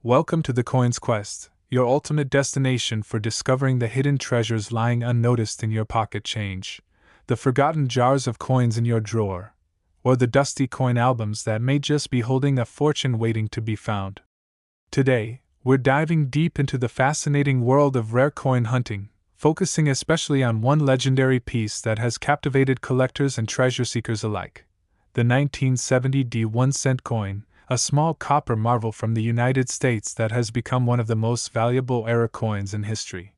Welcome to the Coins Quest, your ultimate destination for discovering the hidden treasures lying unnoticed in your pocket change, the forgotten jars of coins in your drawer, or the dusty coin albums that may just be holding a fortune waiting to be found. Today, we're diving deep into the fascinating world of rare coin hunting, focusing especially on one legendary piece that has captivated collectors and treasure seekers alike: the 1970 1-cent coin, a small copper marvel from the United States that has become one of the most valuable era coins in history.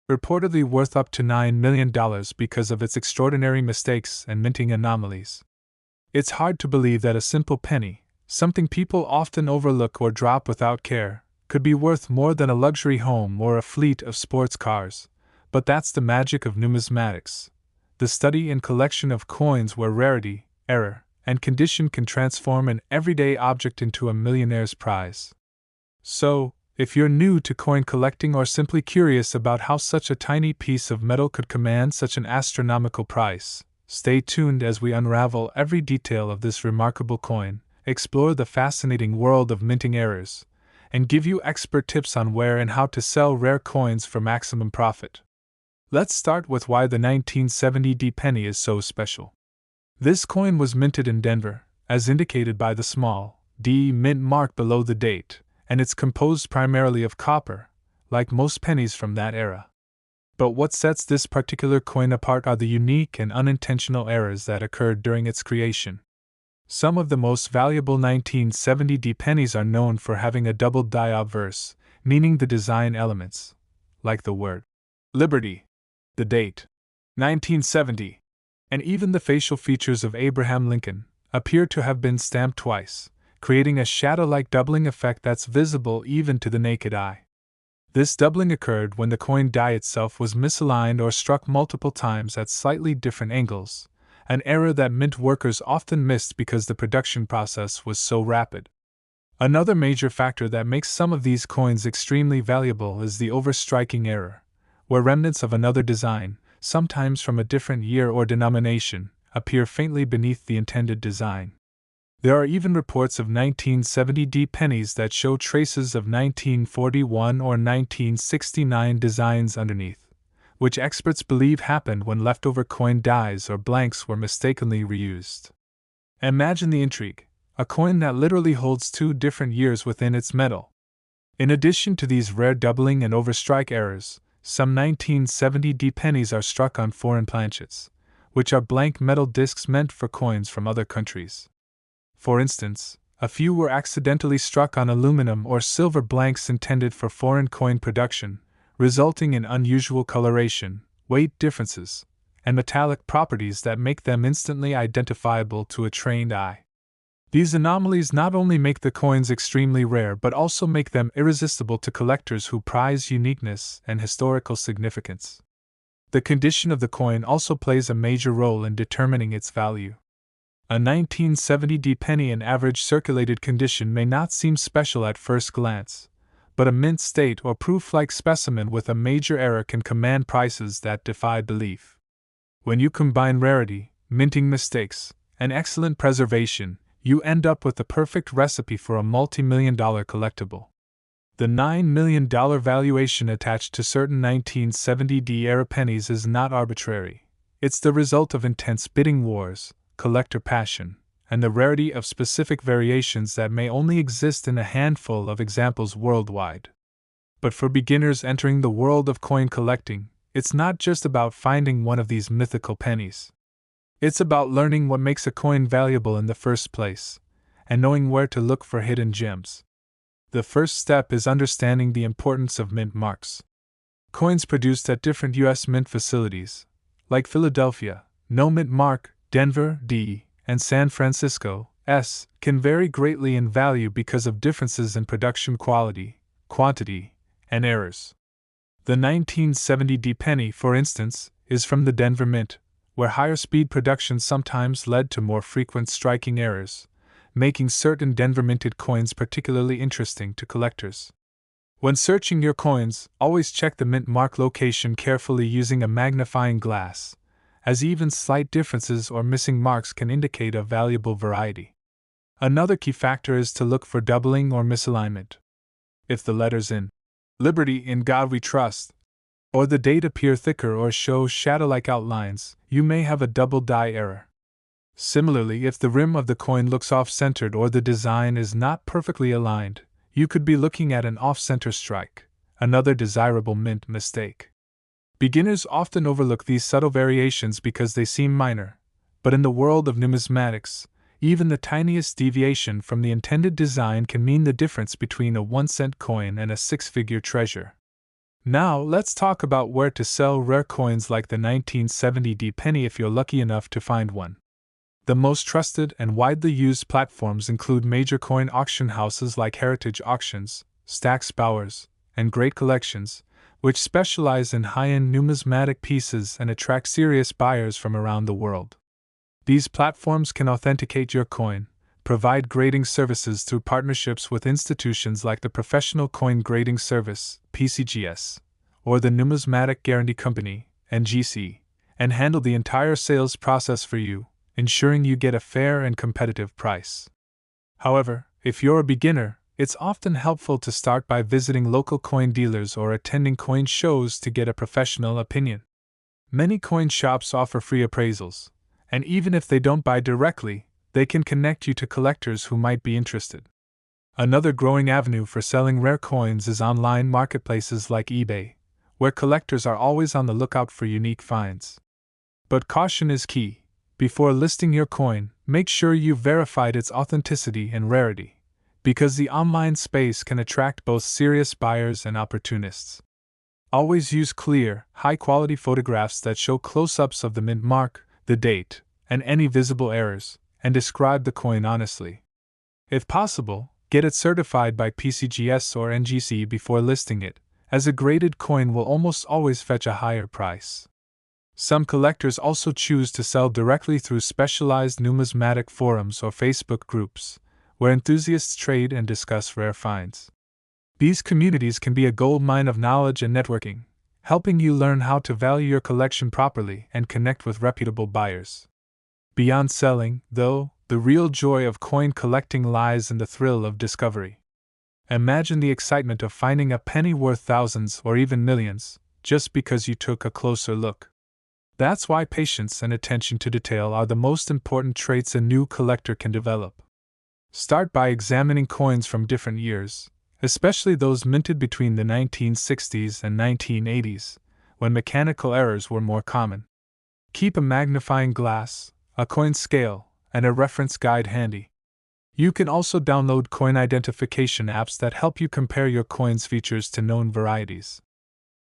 Reportedly worth up to $9 million because of its extraordinary mistakes and minting anomalies. It's hard to believe that a simple penny, something people often overlook or drop without care, could be worth more than a luxury home or a fleet of sports cars. But that's the magic of numismatics, the study and collection of coins where rarity, error, and condition can transform an everyday object into a millionaire's prize. So, if you're new to coin collecting or simply curious about how such a tiny piece of metal could command such an astronomical price, stay tuned as we unravel every detail of this remarkable coin, explore the fascinating world of minting errors, and give you expert tips on where and how to sell rare coins for maximum profit. Let's start with why the 1970 penny is so special. This coin was minted in Denver, as indicated by the small D mint mark below the date, and it's composed primarily of copper, like most pennies from that era. But what sets this particular coin apart are the unique and unintentional errors that occurred during its creation. Some of the most valuable 1970 pennies are known for having a double die obverse, meaning the design elements, like the word Liberty, the date 1970, and even the facial features of Abraham Lincoln, appear to have been stamped twice, creating a shadow-like doubling effect that's visible even to the naked eye. This doubling occurred when the coin die itself was misaligned or struck multiple times at slightly different angles, an error that mint workers often missed because the production process was so rapid. Another major factor that makes some of these coins extremely valuable is the overstriking error, where remnants of another design, sometimes from a different year or denomination, appear faintly beneath the intended design. There are even reports of 1970 pennies that show traces of 1941 or 1969 designs underneath, which experts believe happened when leftover coin dies or blanks were mistakenly reused. Imagine the intrigue: a coin that literally holds two different years within its metal. In addition to these rare doubling and overstrike errors, some 1970 pennies are struck on foreign planchets, which are blank metal discs meant for coins from other countries. For instance, a few were accidentally struck on aluminum or silver blanks intended for foreign coin production, resulting in unusual coloration, weight differences, and metallic properties that make them instantly identifiable to a trained eye. These anomalies not only make the coins extremely rare but also make them irresistible to collectors who prize uniqueness and historical significance. The condition of the coin also plays a major role in determining its value. A 1970 penny in average circulated condition may not seem special at first glance, but a mint state or proof-like specimen with a major error can command prices that defy belief. When you combine rarity, minting mistakes, and excellent preservation, you end up with the perfect recipe for a multi-million-dollar collectible. The $9 million valuation attached to certain 1970-era pennies is not arbitrary. It's the result of intense bidding wars, collector passion, and the rarity of specific variations that may only exist in a handful of examples worldwide. But for beginners entering the world of coin collecting, it's not just about finding one of these mythical pennies. It's about learning what makes a coin valuable in the first place, and knowing where to look for hidden gems. The first step is understanding the importance of mint marks. Coins produced at different U.S. mint facilities, like Philadelphia, no mint mark, Denver, D, and San Francisco, S, can vary greatly in value because of differences in production quality, quantity, and errors. The 1970 penny, for instance, is from the Denver Mint, where higher speed production sometimes led to more frequent striking errors, making certain Denver minted coins particularly interesting to collectors. When searching your coins, always check the mint mark location carefully using a magnifying glass, as even slight differences or missing marks can indicate a valuable variety. Another key factor is to look for doubling or misalignment. If the letters in Liberty in God We Trust or the date appear thicker or show shadow-like outlines, you may have a double die error. Similarly, if the rim of the coin looks off-centered or the design is not perfectly aligned, you could be looking at an off-center strike, another desirable mint mistake. Beginners often overlook these subtle variations because they seem minor, but in the world of numismatics, even the tiniest deviation from the intended design can mean the difference between a 1-cent coin and a 6-figure treasure. Now, let's talk about where to sell rare coins like the 1970 penny if you're lucky enough to find one. The most trusted and widely used platforms include major coin auction houses like Heritage Auctions, Stack's Bowers, and Great Collections, which specialize in high-end numismatic pieces and attract serious buyers from around the world. These platforms can authenticate your coin, provide grading services through partnerships with institutions like the Professional Coin Grading Service, PCGS, or the Numismatic Guarantee Company, NGC, and handle the entire sales process for you, ensuring you get a fair and competitive price. However, if you're a beginner, it's often helpful to start by visiting local coin dealers or attending coin shows to get a professional opinion. Many coin shops offer free appraisals, and even if they don't buy directly, they can connect you to collectors who might be interested. Another growing avenue for selling rare coins is online marketplaces like eBay, where collectors are always on the lookout for unique finds. But caution is key. Before listing your coin, make sure you've verified its authenticity and rarity, because the online space can attract both serious buyers and opportunists. Always use clear, high-quality photographs that show close-ups of the mint mark, the date, and any visible errors, and describe the coin honestly. If possible, get it certified by PCGS or NGC before listing it, as a graded coin will almost always fetch a higher price. Some collectors also choose to sell directly through specialized numismatic forums or Facebook groups, where enthusiasts trade and discuss rare finds. These communities can be a goldmine of knowledge and networking, helping you learn how to value your collection properly and connect with reputable buyers. Beyond selling, though, the real joy of coin collecting lies in the thrill of discovery. Imagine the excitement of finding a penny worth thousands or even millions, just because you took a closer look. That's why patience and attention to detail are the most important traits a new collector can develop. Start by examining coins from different years, especially those minted between the 1960s and 1980s, when mechanical errors were more common. Keep a magnifying glass, a coin scale, and a reference guide handy. You can also download coin identification apps that help you compare your coin's features to known varieties.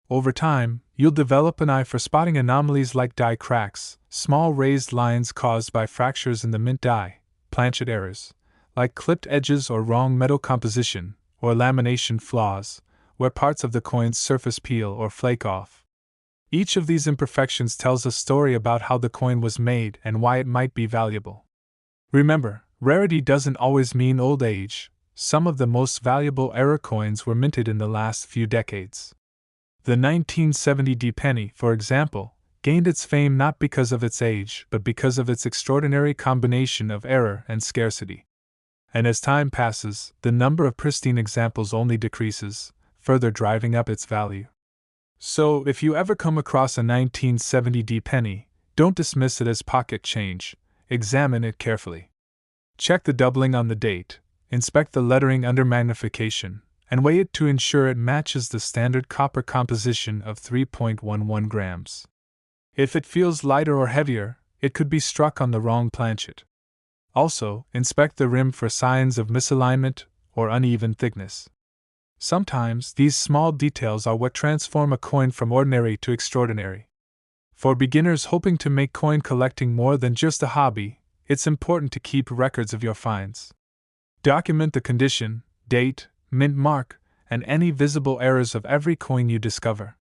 Over time, you'll develop an eye for spotting anomalies like die cracks, small raised lines caused by fractures in the mint die, planchet errors, like clipped edges or wrong metal composition, or lamination flaws, where parts of the coin's surface peel or flake off. Each of these imperfections tells a story about how the coin was made and why it might be valuable. Remember, rarity doesn't always mean old age. Some of the most valuable error coins were minted in the last few decades. The 1970 penny, for example, gained its fame not because of its age but because of its extraordinary combination of error and scarcity. And as time passes, the number of pristine examples only decreases, further driving up its value. So, if you ever come across a 1970 penny, don't dismiss it as pocket change. Examine it carefully. Check the doubling on the date, inspect the lettering under magnification, and weigh it to ensure it matches the standard copper composition of 3.11 grams. If it feels lighter or heavier, it could be struck on the wrong planchet. Also, inspect the rim for signs of misalignment or uneven thickness. Sometimes, these small details are what transform a coin from ordinary to extraordinary. For beginners hoping to make coin collecting more than just a hobby, it's important to keep records of your finds. Document the condition, date, mint mark, and any visible errors of every coin you discover.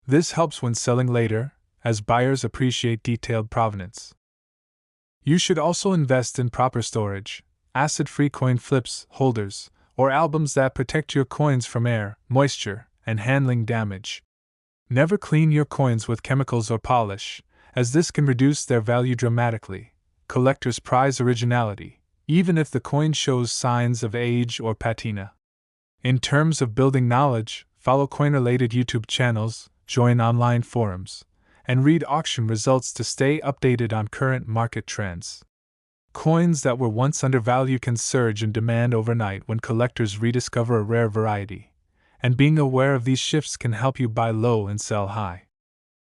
This helps when selling later, as buyers appreciate detailed provenance. You should also invest in proper storage, acid-free coin flips, holders, or albums that protect your coins from air, moisture, and handling damage. Never clean your coins with chemicals or polish, as this can reduce their value dramatically. Collectors prize originality, even if the coin shows signs of age or patina. In terms of building knowledge, follow coin-related YouTube channels, join online forums, and read auction results to stay updated on current market trends. Coins that were once undervalued can surge in demand overnight when collectors rediscover a rare variety, and being aware of these shifts can help you buy low and sell high.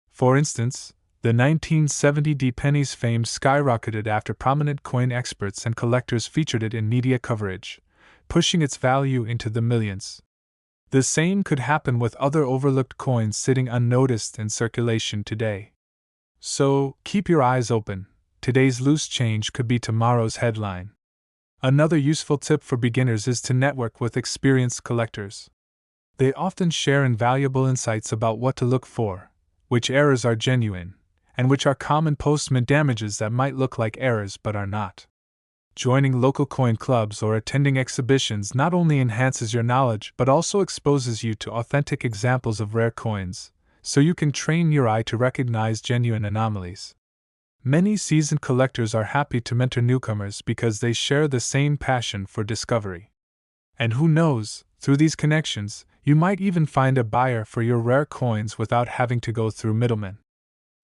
For instance, the 1970 Pennies fame skyrocketed after prominent coin experts and collectors featured it in media coverage, pushing its value into the millions. The same could happen with other overlooked coins sitting unnoticed in circulation today. So, keep your eyes open. Today's loose change could be tomorrow's headline. Another useful tip for beginners is to network with experienced collectors. They often share invaluable insights about what to look for, which errors are genuine, and which are common post-mint damages that might look like errors but are not. Joining local coin clubs or attending exhibitions not only enhances your knowledge but also exposes you to authentic examples of rare coins, so you can train your eye to recognize genuine anomalies. Many seasoned collectors are happy to mentor newcomers because they share the same passion for discovery. And who knows, through these connections, you might even find a buyer for your rare coins without having to go through middlemen.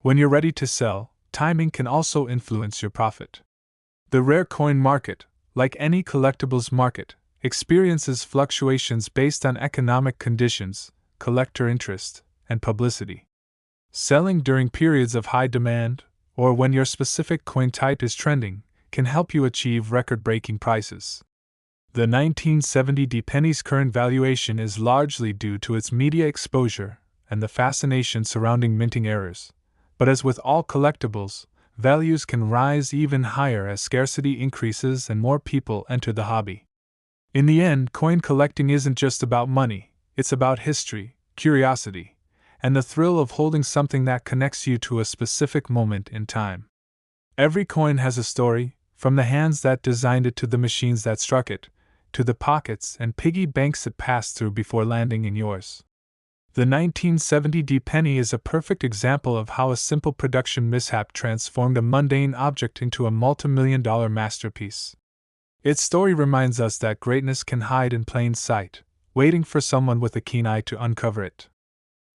When you're ready to sell, timing can also influence your profit. The rare coin market, like any collectibles market, experiences fluctuations based on economic conditions, collector interest, and publicity. Selling during periods of high demand, or when your specific coin type is trending, can help you achieve record-breaking prices. The 1970 Pennies' current valuation is largely due to its media exposure and the fascination surrounding minting errors. But as with all collectibles, values can rise even higher as scarcity increases and more people enter the hobby. In the end, coin collecting isn't just about money, it's about history, curiosity, and the thrill of holding something that connects you to a specific moment in time. Every coin has a story, from the hands that designed it to the machines that struck it, to the pockets and piggy banks it passed through before landing in yours. The 1970 penny is a perfect example of how a simple production mishap transformed a mundane object into a multi-million-dollar masterpiece. Its story reminds us that greatness can hide in plain sight, waiting for someone with a keen eye to uncover it.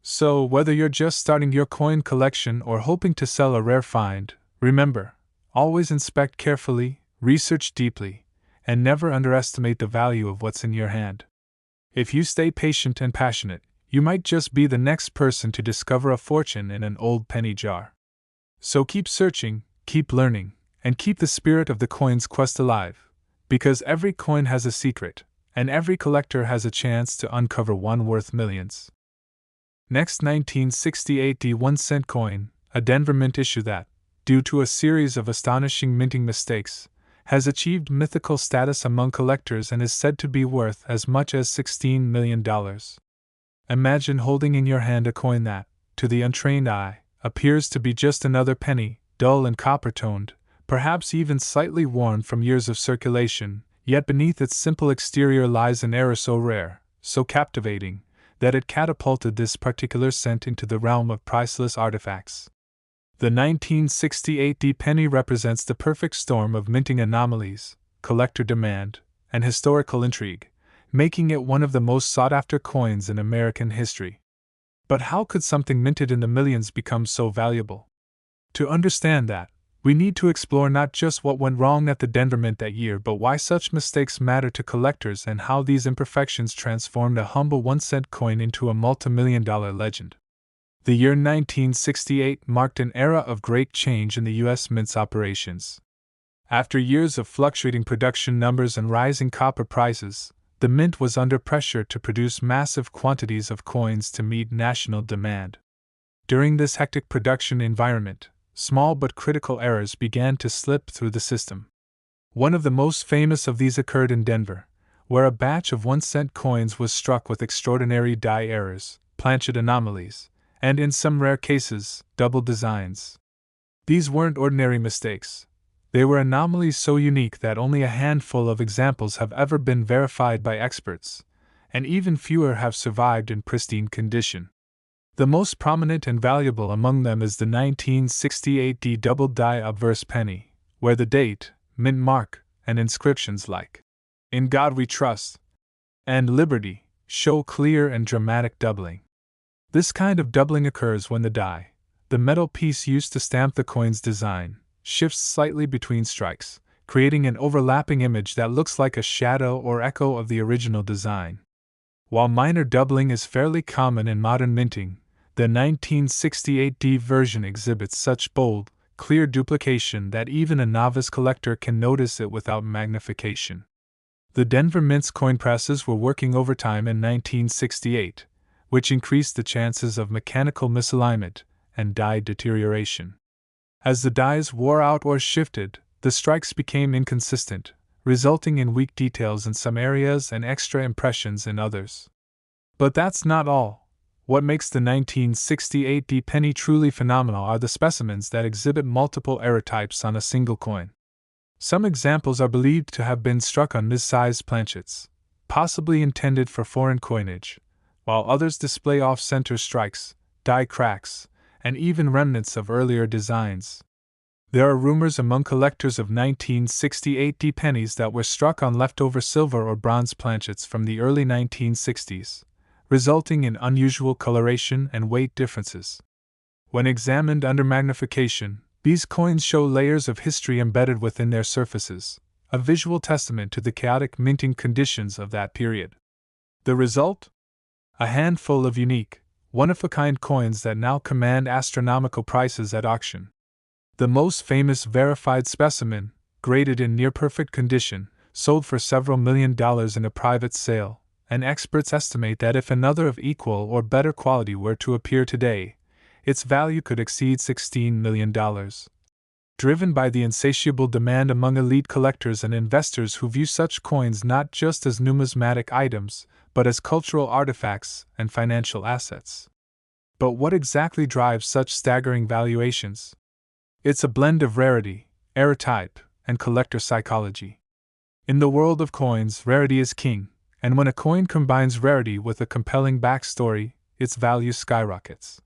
So, whether you're just starting your coin collection or hoping to sell a rare find, remember, always inspect carefully, research deeply, and never underestimate the value of what's in your hand. If you stay patient and passionate, you might just be the next person to discover a fortune in an old penny jar. So keep searching, keep learning, and keep the spirit of the coin's quest alive, because every coin has a secret, and every collector has a chance to uncover one worth millions. Next, 1968 1-cent coin, a Denver Mint issue that, due to a series of astonishing minting mistakes, has achieved mythical status among collectors and is said to be worth as much as $16 million. Imagine holding in your hand a coin that, to the untrained eye, appears to be just another penny, dull and copper-toned, perhaps even slightly worn from years of circulation, yet beneath its simple exterior lies an error so rare, so captivating, that it catapulted this particular cent into the realm of priceless artifacts. The 1968 penny represents the perfect storm of minting anomalies, collector demand, and historical intrigue, making it one of the most sought-after coins in American history. But how could something minted in the millions become so valuable? To understand that, we need to explore not just what went wrong at the Denver Mint that year, but why such mistakes matter to collectors and how these imperfections transformed a humble 1-cent coin into a multi-million-dollar legend. The year 1968 marked an era of great change in the U.S. Mint's operations. After years of fluctuating production numbers and rising copper prices, the Mint was under pressure to produce massive quantities of coins to meet national demand. During this hectic production environment, small but critical errors began to slip through the system. One of the most famous of these occurred in Denver, where a batch of 1-cent coins was struck with extraordinary die errors, planchet anomalies, and in some rare cases, double designs. These weren't ordinary mistakes. They were anomalies so unique that only a handful of examples have ever been verified by experts, and even fewer have survived in pristine condition. The most prominent and valuable among them is the 1968 double die obverse penny, where the date, mint mark, and inscriptions like "In God We Trust" and "Liberty" show clear and dramatic doubling. This kind of doubling occurs when the die, the metal piece used to stamp the coin's design, shifts slightly between strikes, creating an overlapping image that looks like a shadow or echo of the original design. While minor doubling is fairly common in modern minting, the 1968D version exhibits such bold, clear duplication that even a novice collector can notice it without magnification. The Denver Mint's coin presses were working overtime in 1968, which increased the chances of mechanical misalignment and die deterioration. As the dies wore out or shifted, the strikes became inconsistent, resulting in weak details in some areas and extra impressions in others. But that's not all. What makes the 1968D penny truly phenomenal are the specimens that exhibit multiple error types on a single coin. Some examples are believed to have been struck on mid-sized planchets, possibly intended for foreign coinage, while others display off-center strikes, die cracks, and even remnants of earlier designs. There are rumors among collectors of 1968D pennies that were struck on leftover silver or bronze planchets from the early 1960s, resulting in unusual coloration and weight differences. When examined under magnification, these coins show layers of history embedded within their surfaces, a visual testament to the chaotic minting conditions of that period. The result? A handful of unique, one-of-a-kind coins that now command astronomical prices at auction. The most famous verified specimen, graded in near-perfect condition, sold for several $1,000,000 in a private sale, and experts estimate that if another of equal or better quality were to appear today, its value could exceed $16 million. Driven by the insatiable demand among elite collectors and investors who view such coins not just as numismatic items, but as cultural artifacts and financial assets. But what exactly drives such staggering valuations? It's a blend of rarity, error type, and collector psychology. In the world of coins, rarity is king, and when a coin combines rarity with a compelling backstory, its value skyrockets.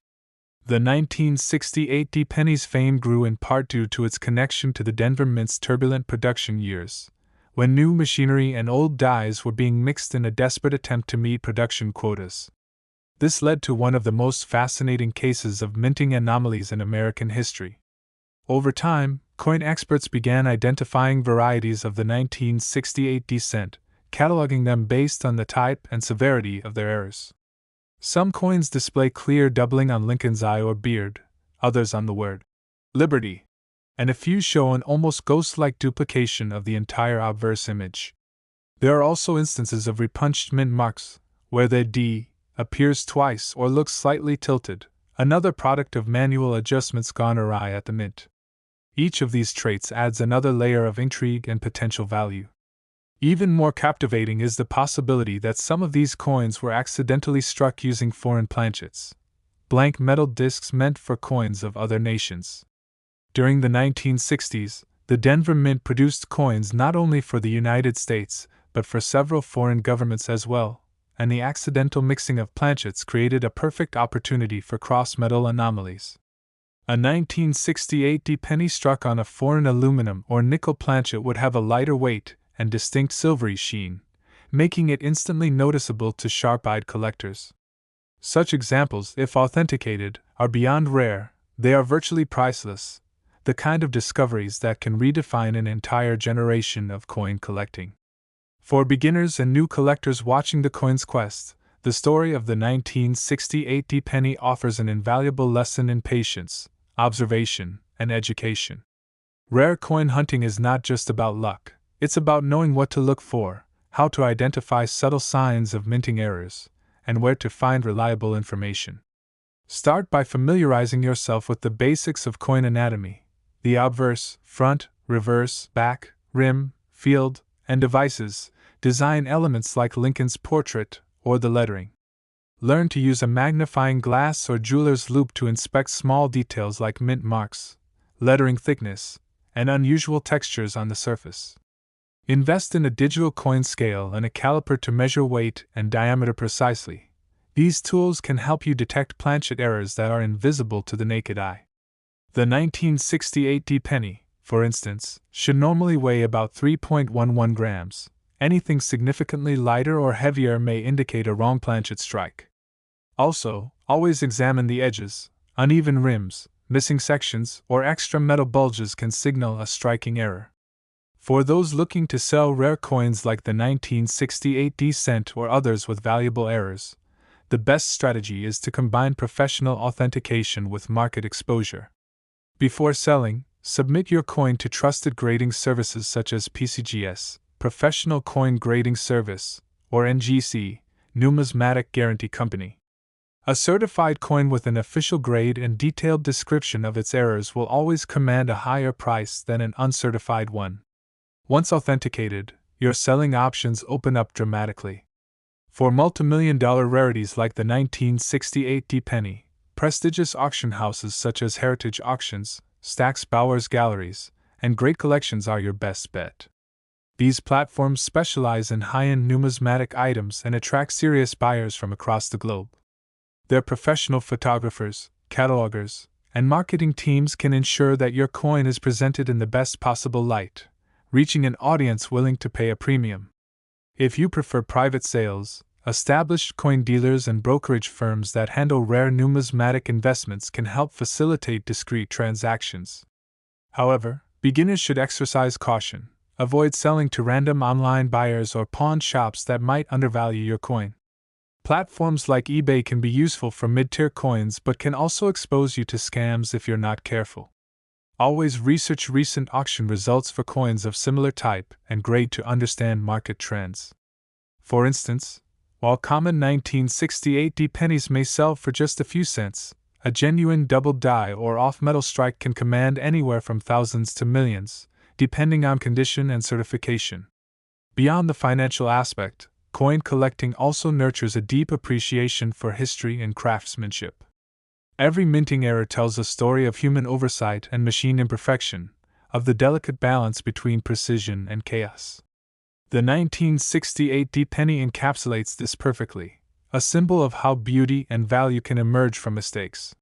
The 1968D penny's fame grew in part due to its connection to the Denver Mint's turbulent production years, when new machinery and old dies were being mixed in a desperate attempt to meet production quotas. This led to one of the most fascinating cases of minting anomalies in American history. Over time, coin experts began identifying varieties of the 1968D cent, cataloging them based on the type and severity of their errors. Some coins display clear doubling on Lincoln's eye or beard, others on the word Liberty, and a few show an almost ghost-like duplication of the entire obverse image. There are also instances of repunched mint marks, where the D appears twice or looks slightly tilted, another product of manual adjustments gone awry at the mint. Each of these traits adds another layer of intrigue and potential value. Even more captivating is the possibility that some of these coins were accidentally struck using foreign planchets, blank metal discs meant for coins of other nations. During the 1960s, the Denver Mint produced coins not only for the United States, but for several foreign governments as well, and the accidental mixing of planchets created a perfect opportunity for cross-metal anomalies. A 1968D penny struck on a foreign aluminum or nickel planchet would have a lighter weight and distinct silvery sheen, making it instantly noticeable to sharp-eyed collectors. Such examples, if authenticated, are beyond rare, they are virtually priceless, the kind of discoveries that can redefine an entire generation of coin collecting. For beginners and new collectors watching the coin's quest, the story of the 1968D penny offers an invaluable lesson in patience, observation, and education. Rare coin hunting is not just about luck, it's about knowing what to look for, how to identify subtle signs of minting errors, and where to find reliable information. Start by familiarizing yourself with the basics of coin anatomy: the obverse, front, reverse, back, rim, field, and devices, design elements like Lincoln's portrait or the lettering. Learn to use a magnifying glass or jeweler's loupe to inspect small details like mint marks, lettering thickness, and unusual textures on the surface. Invest in a digital coin scale and a caliper to measure weight and diameter precisely. These tools can help you detect planchet errors that are invisible to the naked eye. The 1968D penny, for instance, should normally weigh about 3.11 grams, Anything significantly lighter or heavier may indicate a wrong planchet strike. Also, always examine the edges. Uneven rims, missing sections, or extra metal bulges can signal a striking error. For those looking to sell rare coins like the 1968 D cent or others with valuable errors, the best strategy is to combine professional authentication with market exposure. Before selling, submit your coin to trusted grading services such as PCGS, Professional Coin Grading Service, or NGC, Numismatic Guarantee Company. A certified coin with an official grade and detailed description of its errors will always command a higher price than an uncertified one. Once authenticated, your selling options open up dramatically. For multimillion-dollar rarities like the 1968 D penny, prestigious auction houses such as Heritage Auctions, Stack's Bowers Galleries, and Great Collections are your best bet. These platforms specialize in high-end numismatic items and attract serious buyers from across the globe. Their professional photographers, catalogers, and marketing teams can ensure that your coin is presented in the best possible light, reaching an audience willing to pay a premium. If you prefer private sales, established coin dealers and brokerage firms that handle rare numismatic investments can help facilitate discreet transactions. However, beginners should exercise caution. Avoid selling to random online buyers or pawn shops that might undervalue your coin. Platforms like eBay can be useful for mid-tier coins but can also expose you to scams if you're not careful. Always research recent auction results for coins of similar type and grade to understand market trends. For instance, while common 1968 D pennies may sell for just a few cents, a genuine double die or off-metal strike can command anywhere from thousands to millions, depending on condition and certification. Beyond the financial aspect, coin collecting also nurtures a deep appreciation for history and craftsmanship. Every minting error tells a story of human oversight and machine imperfection, of the delicate balance between precision and chaos. The 1968 D penny encapsulates this perfectly, a symbol of how beauty and value can emerge from mistakes.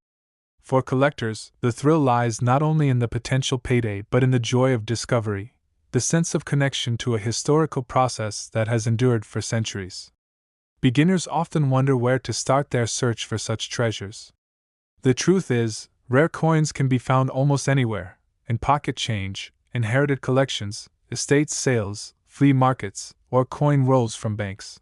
For collectors, the thrill lies not only in the potential payday but in the joy of discovery, the sense of connection to a historical process that has endured for centuries. Beginners often wonder where to start their search for such treasures. The truth is, rare coins can be found almost anywhere, in pocket change, inherited collections, estate sales, flea markets, or coin rolls from banks.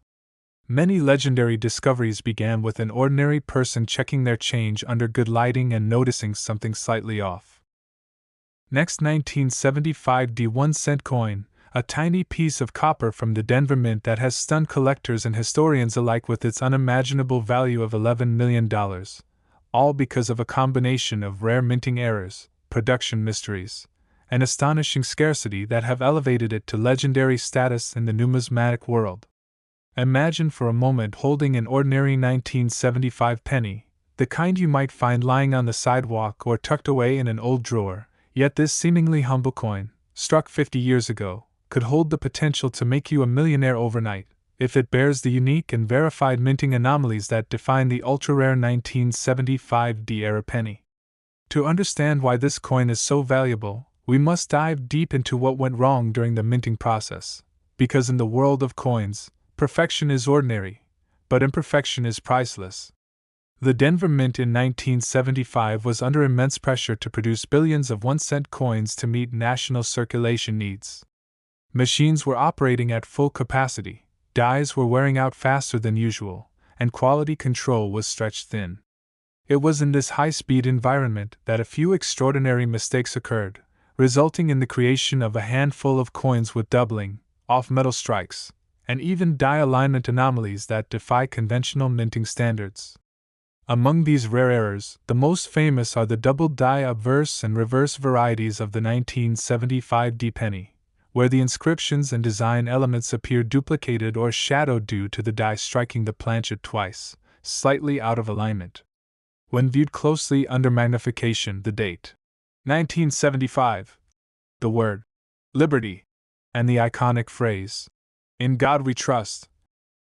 Many legendary discoveries began with an ordinary person checking their change under good lighting and noticing something slightly off. Next, 1975 D 1-cent coin, a tiny piece of copper from the Denver Mint that has stunned collectors and historians alike with its unimaginable value of $11 million. All because of a combination of rare minting errors, production mysteries, and astonishing scarcity that have elevated it to legendary status in the numismatic world. Imagine for a moment holding an ordinary 1975 penny, the kind you might find lying on the sidewalk or tucked away in an old drawer, yet this seemingly humble coin, struck 50 years ago, could hold the potential to make you a millionaire overnight, if it bears the unique and verified minting anomalies that define the ultra-rare 1975 D-era penny. To understand why this coin is so valuable, we must dive deep into what went wrong during the minting process, because in the world of coins, perfection is ordinary, but imperfection is priceless. The Denver Mint in 1975 was under immense pressure to produce billions of 1-cent coins to meet national circulation needs. Machines were operating at full capacity, dies were wearing out faster than usual, and quality control was stretched thin. It was in this high-speed environment that a few extraordinary mistakes occurred, resulting in the creation of a handful of coins with doubling, off-metal strikes, and even die alignment anomalies that defy conventional minting standards. Among these rare errors, the most famous are the double die obverse and reverse varieties of the 1975 D penny, where the inscriptions and design elements appear duplicated or shadowed due to the die striking the planchet twice, slightly out of alignment. When viewed closely under magnification, the date 1975, the word liberty, and the iconic phrase, "In God We Trust,"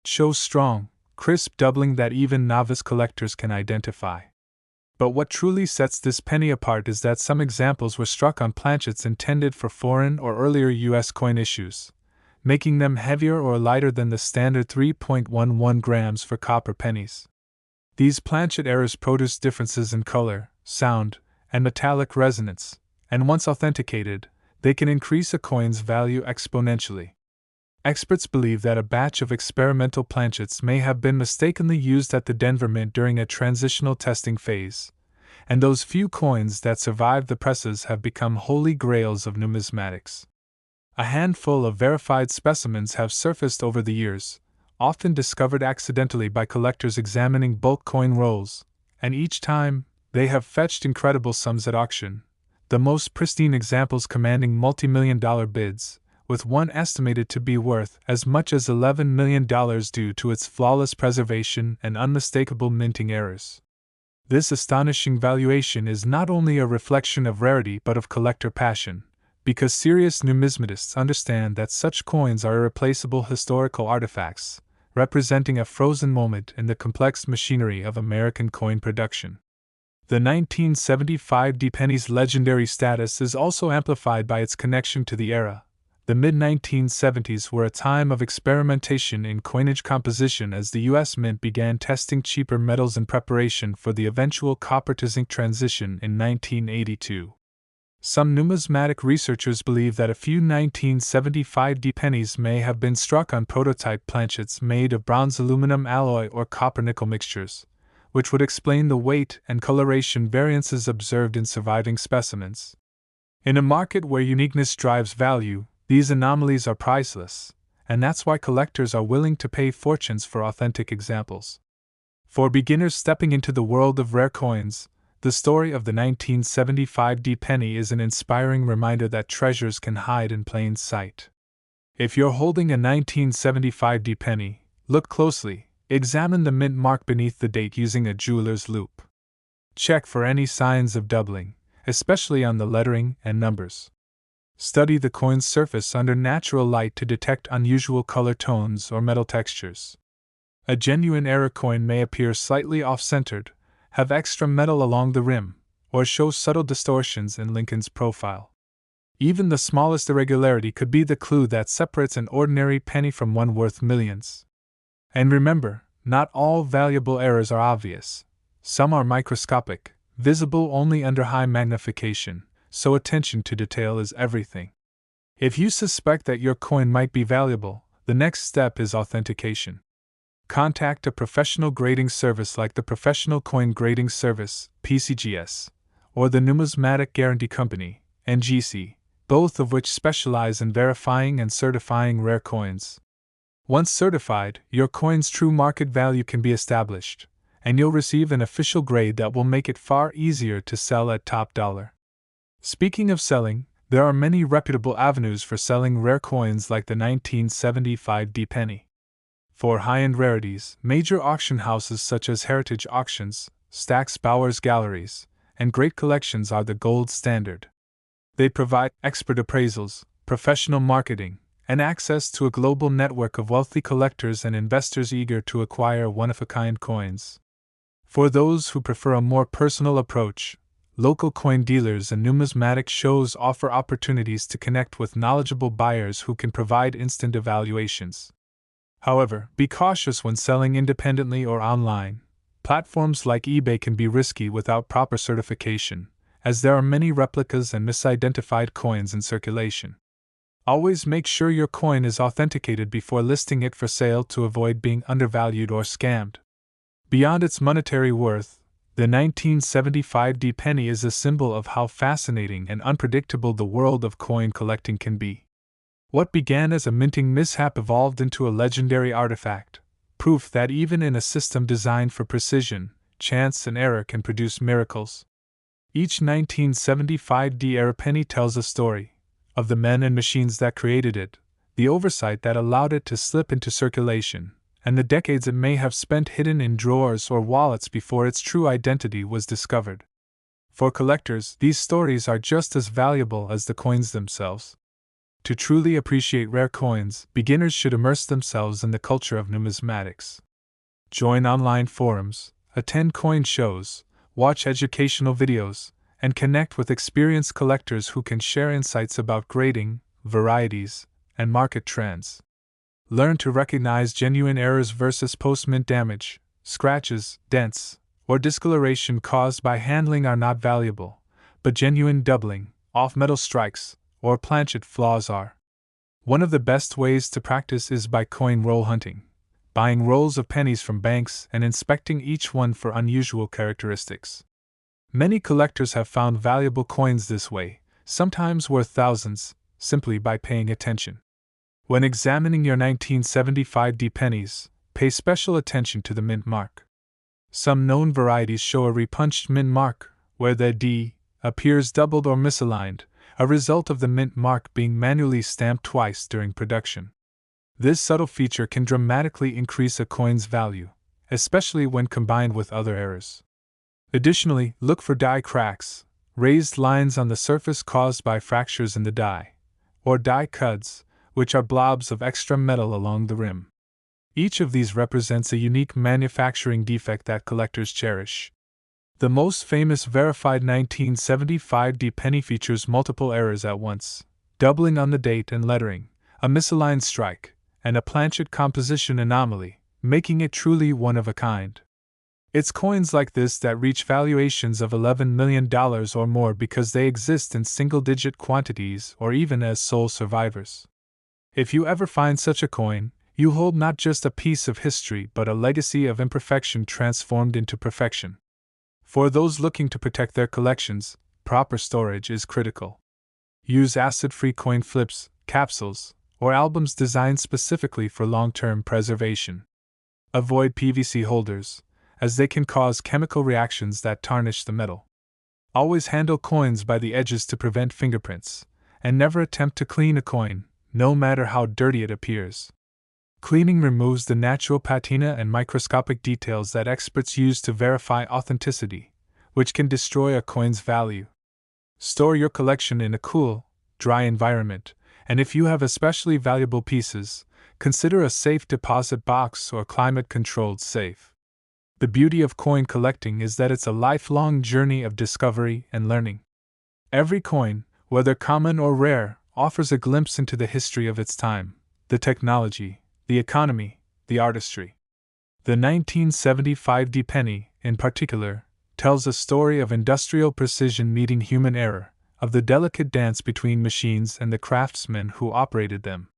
show strong, crisp doubling that even novice collectors can identify. But what truly sets this penny apart is that some examples were struck on planchets intended for foreign or earlier U.S. coin issues, making them heavier or lighter than the standard 3.11 grams for copper pennies. These planchet errors produce differences in color, sound, and metallic resonance, and once authenticated, they can increase a coin's value exponentially. Experts believe that a batch of experimental planchets may have been mistakenly used at the Denver Mint during a transitional testing phase, and those few coins that survived the presses have become holy grails of numismatics. A handful of verified specimens have surfaced over the years, often discovered accidentally by collectors examining bulk coin rolls, and each time, they have fetched incredible sums at auction, the most pristine examples commanding multi-million-dollar bids, with one estimated to be worth as much as $11 million due to its flawless preservation and unmistakable minting errors. This astonishing valuation is not only a reflection of rarity but of collector passion, because serious numismatists understand that such coins are irreplaceable historical artifacts, representing a frozen moment in the complex machinery of American coin production. The 1975 Pennies' legendary status is also amplified by its connection to the era. The mid-1970s were a time of experimentation in coinage composition as the U.S. Mint began testing cheaper metals in preparation for the eventual copper-to-zinc transition in 1982. Some numismatic researchers believe that a few 1975 pennies may have been struck on prototype planchets made of bronze aluminum alloy or copper-nickel mixtures, which would explain the weight and coloration variances observed in surviving specimens. In a market where uniqueness drives value, these anomalies are priceless, and that's why collectors are willing to pay fortunes for authentic examples. For beginners stepping into the world of rare coins, the story of the 1975 penny is an inspiring reminder that treasures can hide in plain sight. If you're holding a 1975 penny, look closely, examine the mint mark beneath the date using a jeweler's loupe. Check for any signs of doubling, especially on the lettering and numbers. Study the coin's surface under natural light to detect unusual color tones or metal textures. A genuine error coin may appear slightly off-centered, have extra metal along the rim, or show subtle distortions in Lincoln's profile. Even the smallest irregularity could be the clue that separates an ordinary penny from one worth millions. And remember, not all valuable errors are obvious. Some are microscopic, visible only under high magnification, so attention to detail is everything. If you suspect that your coin might be valuable, the next step is authentication. Contact a professional grading service like the Professional Coin Grading Service, PCGS, or the Numismatic Guarantee Company, NGC, both of which specialize in verifying and certifying rare coins. Once certified, your coin's true market value can be established, and you'll receive an official grade that will make it far easier to sell at top dollar. Speaking of selling, there are many reputable avenues for selling rare coins like the 1975 penny. For high-end rarities, major auction houses such as Heritage Auctions, Stack's Bowers Galleries, and Great Collections are the gold standard. They provide expert appraisals, professional marketing, and access to a global network of wealthy collectors and investors eager to acquire one-of-a-kind coins. For those who prefer a more personal approach, local coin dealers and numismatic shows offer opportunities to connect with knowledgeable buyers who can provide instant evaluations. However, be cautious when selling independently or online. Platforms like eBay can be risky without proper certification, as there are many replicas and misidentified coins in circulation. Always make sure your coin is authenticated before listing it for sale to avoid being undervalued or scammed. Beyond its monetary worth, the 1975 penny is a symbol of how fascinating and unpredictable the world of coin collecting can be. What began as a minting mishap evolved into a legendary artifact, proof that even in a system designed for precision, chance and error can produce miracles. Each 1975 era penny tells a story, of the men and machines that created it, the oversight that allowed it to slip into circulation, and the decades it may have spent hidden in drawers or wallets before its true identity was discovered. For collectors, these stories are just as valuable as the coins themselves. To truly appreciate rare coins, beginners should immerse themselves in the culture of numismatics. Join online forums, attend coin shows, watch educational videos, and connect with experienced collectors who can share insights about grading, varieties, and market trends. Learn to recognize genuine errors versus post-mint damage. Scratches, dents, or discoloration caused by handling are not valuable, but genuine doubling, off-metal strikes, or planchet flaws are. One of the best ways to practice is by coin roll hunting, buying rolls of pennies from banks and inspecting each one for unusual characteristics. Many collectors have found valuable coins this way, sometimes worth thousands, simply by paying attention. When examining your 1975 D pennies, pay special attention to the mint mark. Some known varieties show a repunched mint mark, where the D appears doubled or misaligned, a result of the mint mark being manually stamped twice during production. This subtle feature can dramatically increase a coin's value, especially when combined with other errors. Additionally, look for die cracks, raised lines on the surface caused by fractures in the die, or die cuds, which are blobs of extra metal along the rim. Each of these represents a unique manufacturing defect that collectors cherish. The most famous verified 1975 D penny features multiple errors at once, doubling on the date and lettering, a misaligned strike, and a planchet composition anomaly, making it truly one of a kind. It's coins like this that reach valuations of $11 million or more because they exist in single-digit quantities or even as sole survivors. If you ever find such a coin, you hold not just a piece of history but a legacy of imperfection transformed into perfection. For those looking to protect their collections, proper storage is critical. Use acid-free coin flips, capsules, or albums designed specifically for long-term preservation. Avoid PVC holders, as they can cause chemical reactions that tarnish the metal. Always handle coins by the edges to prevent fingerprints, and never attempt to clean a coin, no matter how dirty it appears. Cleaning removes the natural patina and microscopic details that experts use to verify authenticity, which can destroy a coin's value. Store your collection in a cool, dry environment, and if you have especially valuable pieces, consider a safe deposit box or climate-controlled safe. The beauty of coin collecting is that it's a lifelong journey of discovery and learning. Every coin, whether common or rare, offers a glimpse into the history of its time, the technology, the economy, the artistry. The 1975 D penny, in particular, tells a story of industrial precision meeting human error, of the delicate dance between machines and the craftsmen who operated them.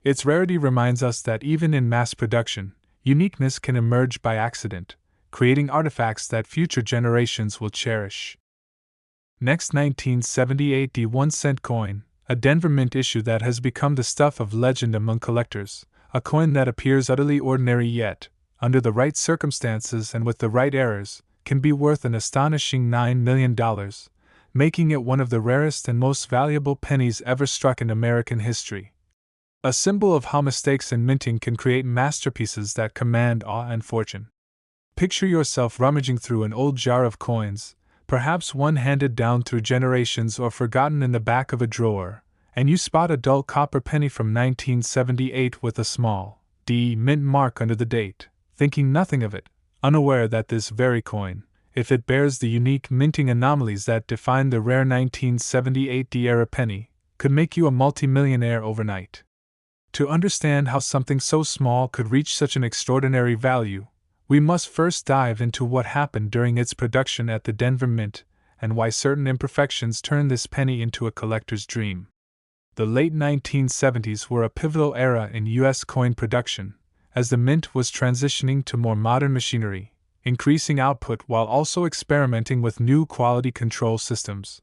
Its rarity reminds us that even in mass production, uniqueness can emerge by accident, creating artifacts that future generations will cherish. Next, 1978 D 1-cent coin, a Denver Mint issue that has become the stuff of legend among collectors, a coin that appears utterly ordinary yet, under the right circumstances and with the right errors, can be worth an astonishing $9 million, making it one of the rarest and most valuable pennies ever struck in American history. A symbol of how mistakes in minting can create masterpieces that command awe and fortune. Picture yourself rummaging through an old jar of coins, perhaps one handed down through generations or forgotten in the back of a drawer, and you spot a dull copper penny from 1978 with a small D mint mark under the date, thinking nothing of it, unaware that this very coin, if it bears the unique minting anomalies that define the rare 1978 D era penny, could make you a multimillionaire overnight. To understand how something so small could reach such an extraordinary value, we must first dive into what happened during its production at the Denver Mint, and why certain imperfections turned this penny into a collector's dream. The late 1970s were a pivotal era in U.S. coin production, as the Mint was transitioning to more modern machinery, increasing output while also experimenting with new quality control systems.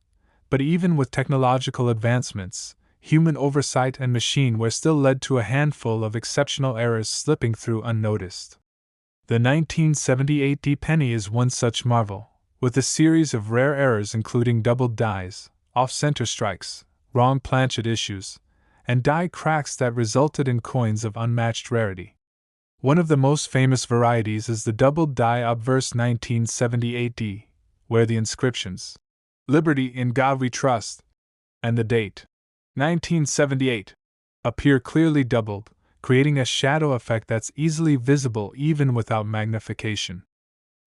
But even with technological advancements, human oversight and machineware still led to a handful of exceptional errors slipping through unnoticed. The 1978 D penny is one such marvel, with a series of rare errors including doubled dies, off-center strikes, wrong planchet issues, and die cracks that resulted in coins of unmatched rarity. One of the most famous varieties is the doubled die obverse 1978 D, where the inscriptions, "Liberty in God We Trust," and the date, 1978, appear clearly doubled, creating a shadow effect that's easily visible even without magnification.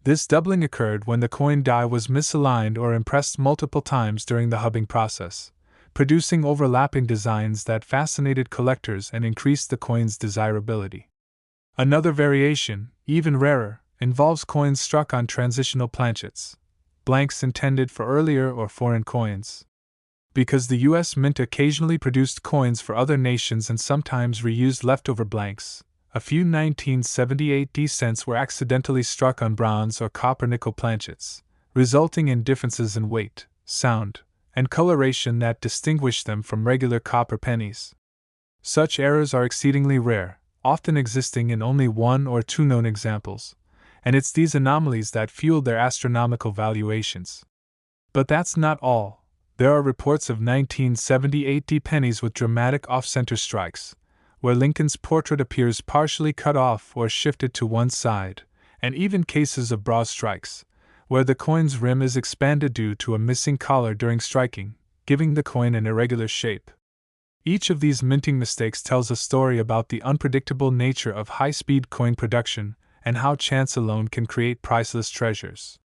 This doubling occurred when the coin die was misaligned or impressed multiple times during the hubbing process, producing overlapping designs that fascinated collectors and increased the coin's desirability. Another variation, even rarer, involves coins struck on transitional planchets, blanks intended for earlier or foreign coins. Because the U.S. Mint occasionally produced coins for other nations and sometimes reused leftover blanks, a few 1978 cents were accidentally struck on bronze or copper nickel planchets, resulting in differences in weight, sound, and coloration that distinguish them from regular copper pennies. Such errors are exceedingly rare, often existing in only one or two known examples, and it's these anomalies that fuel their astronomical valuations. But that's not all. There are reports of 1978 pennies with dramatic off-center strikes, where Lincoln's portrait appears partially cut off or shifted to one side, and even cases of broad strikes, where the coin's rim is expanded due to a missing collar during striking, giving the coin an irregular shape. Each of these minting mistakes tells a story about the unpredictable nature of high-speed coin production and how chance alone can create priceless treasures.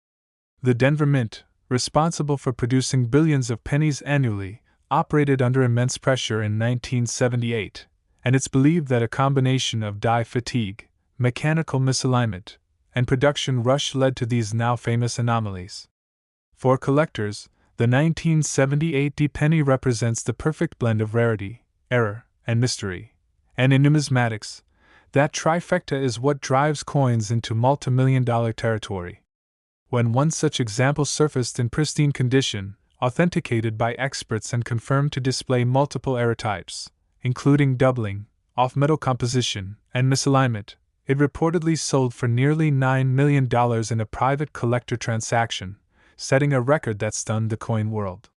The Denver Mint, responsible for producing billions of pennies annually, operated under immense pressure in 1978, and it's believed that a combination of die fatigue, mechanical misalignment, and production rush led to these now famous anomalies. For collectors, the 1978 penny represents the perfect blend of rarity, error, and mystery. And in numismatics, that trifecta is what drives coins into multimillion-dollar territory. When one such example surfaced in pristine condition, authenticated by experts and confirmed to display multiple error types, including doubling, off-metal composition, and misalignment, it reportedly sold for nearly $9 million in a private collector transaction, setting a record that stunned the coin world.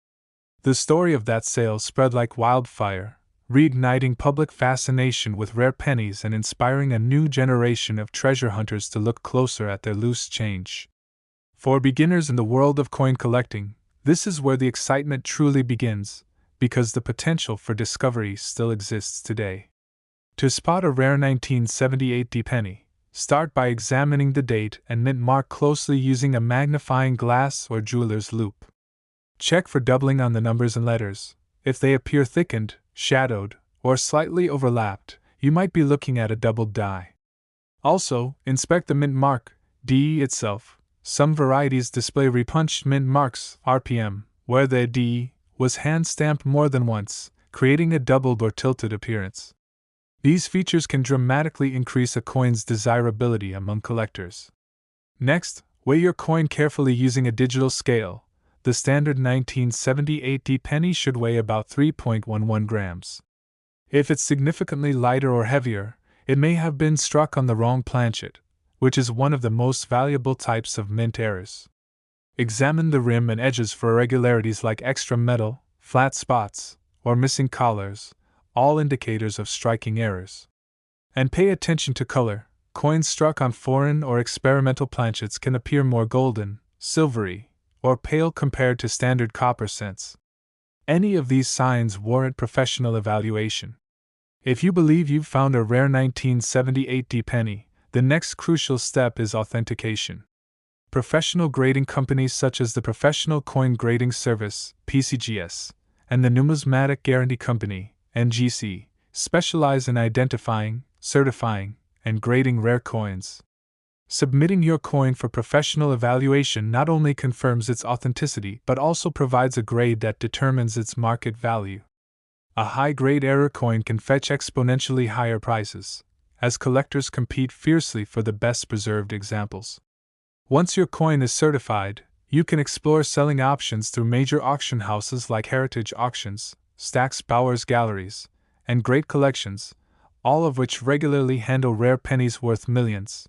The story of that sale spread like wildfire, reigniting public fascination with rare pennies and inspiring a new generation of treasure hunters to look closer at their loose change. For beginners in the world of coin collecting, this is where the excitement truly begins, because the potential for discovery still exists today. To spot a rare 1978 penny, start by examining the date and mint mark closely using a magnifying glass or jeweler's loupe. Check for doubling on the numbers and letters. If they appear thickened, shadowed, or slightly overlapped, you might be looking at a doubled die. Also, inspect the mint mark, DE itself. Some varieties display repunched mint marks, RPM, where the D was hand-stamped more than once, creating a doubled or tilted appearance. These features can dramatically increase a coin's desirability among collectors. Next, weigh your coin carefully using a digital scale. The standard 1978 penny should weigh about 3.11 grams. If it's significantly lighter or heavier, it may have been struck on the wrong planchet, which is one of the most valuable types of mint errors. Examine the rim and edges for irregularities like extra metal, flat spots, or missing collars, all indicators of striking errors. And pay attention to color. Coins struck on foreign or experimental planchets can appear more golden, silvery, or pale compared to standard copper cents. Any of these signs warrant professional evaluation. If you believe you've found a rare 1978 penny, the next crucial step is authentication. Professional grading companies such as the Professional Coin Grading Service, PCGS, and the Numismatic Guarantee Company, NGC, specialize in identifying, certifying, and grading rare coins. Submitting your coin for professional evaluation not only confirms its authenticity but also provides a grade that determines its market value. A high-grade error coin can fetch exponentially higher prices, as collectors compete fiercely for the best-preserved examples. Once your coin is certified, you can explore selling options through major auction houses like Heritage Auctions, Stack's Bowers Galleries, and Great Collections, all of which regularly handle rare pennies worth millions.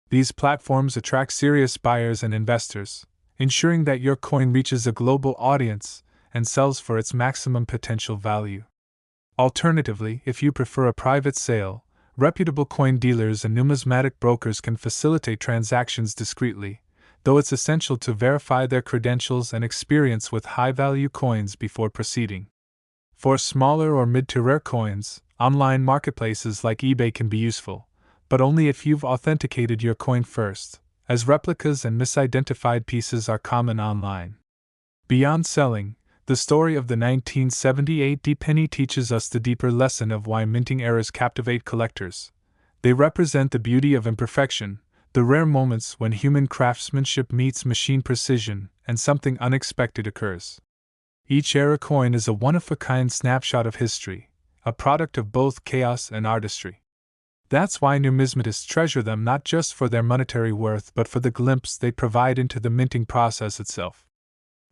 These platforms attract serious buyers and investors, ensuring that your coin reaches a global audience and sells for its maximum potential value. Alternatively, if you prefer a private sale, reputable coin dealers and numismatic brokers can facilitate transactions discreetly, though it's essential to verify their credentials and experience with high-value coins before proceeding. For smaller or mid-to-rare coins, online marketplaces like eBay can be useful, but only if you've authenticated your coin first, as replicas and misidentified pieces are common online. Beyond selling, The story of the 1978 penny teaches us the deeper lesson of why minting errors captivate collectors. They represent the beauty of imperfection, the rare moments when human craftsmanship meets machine precision and something unexpected occurs. Each error coin is a one-of-a-kind snapshot of history, a product of both chaos and artistry. That's why numismatists treasure them not just for their monetary worth but for the glimpse they provide into the minting process itself.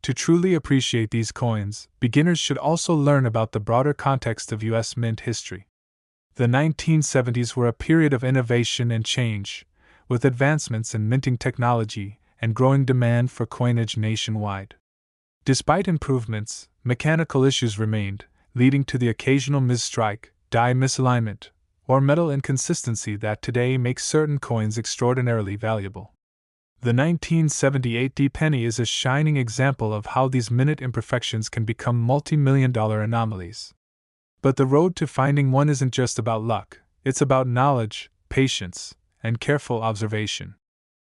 To truly appreciate these coins, beginners should also learn about the broader context of U.S. mint history. The 1970s were a period of innovation and change, with advancements in minting technology and growing demand for coinage nationwide. Despite improvements, mechanical issues remained, leading to the occasional misstrike, die misalignment, or metal inconsistency that today makes certain coins extraordinarily valuable. The 1978 penny is a shining example of how these minute imperfections can become multi-million-dollar anomalies. But the road to finding one isn't just about luck, it's about knowledge, patience, and careful observation.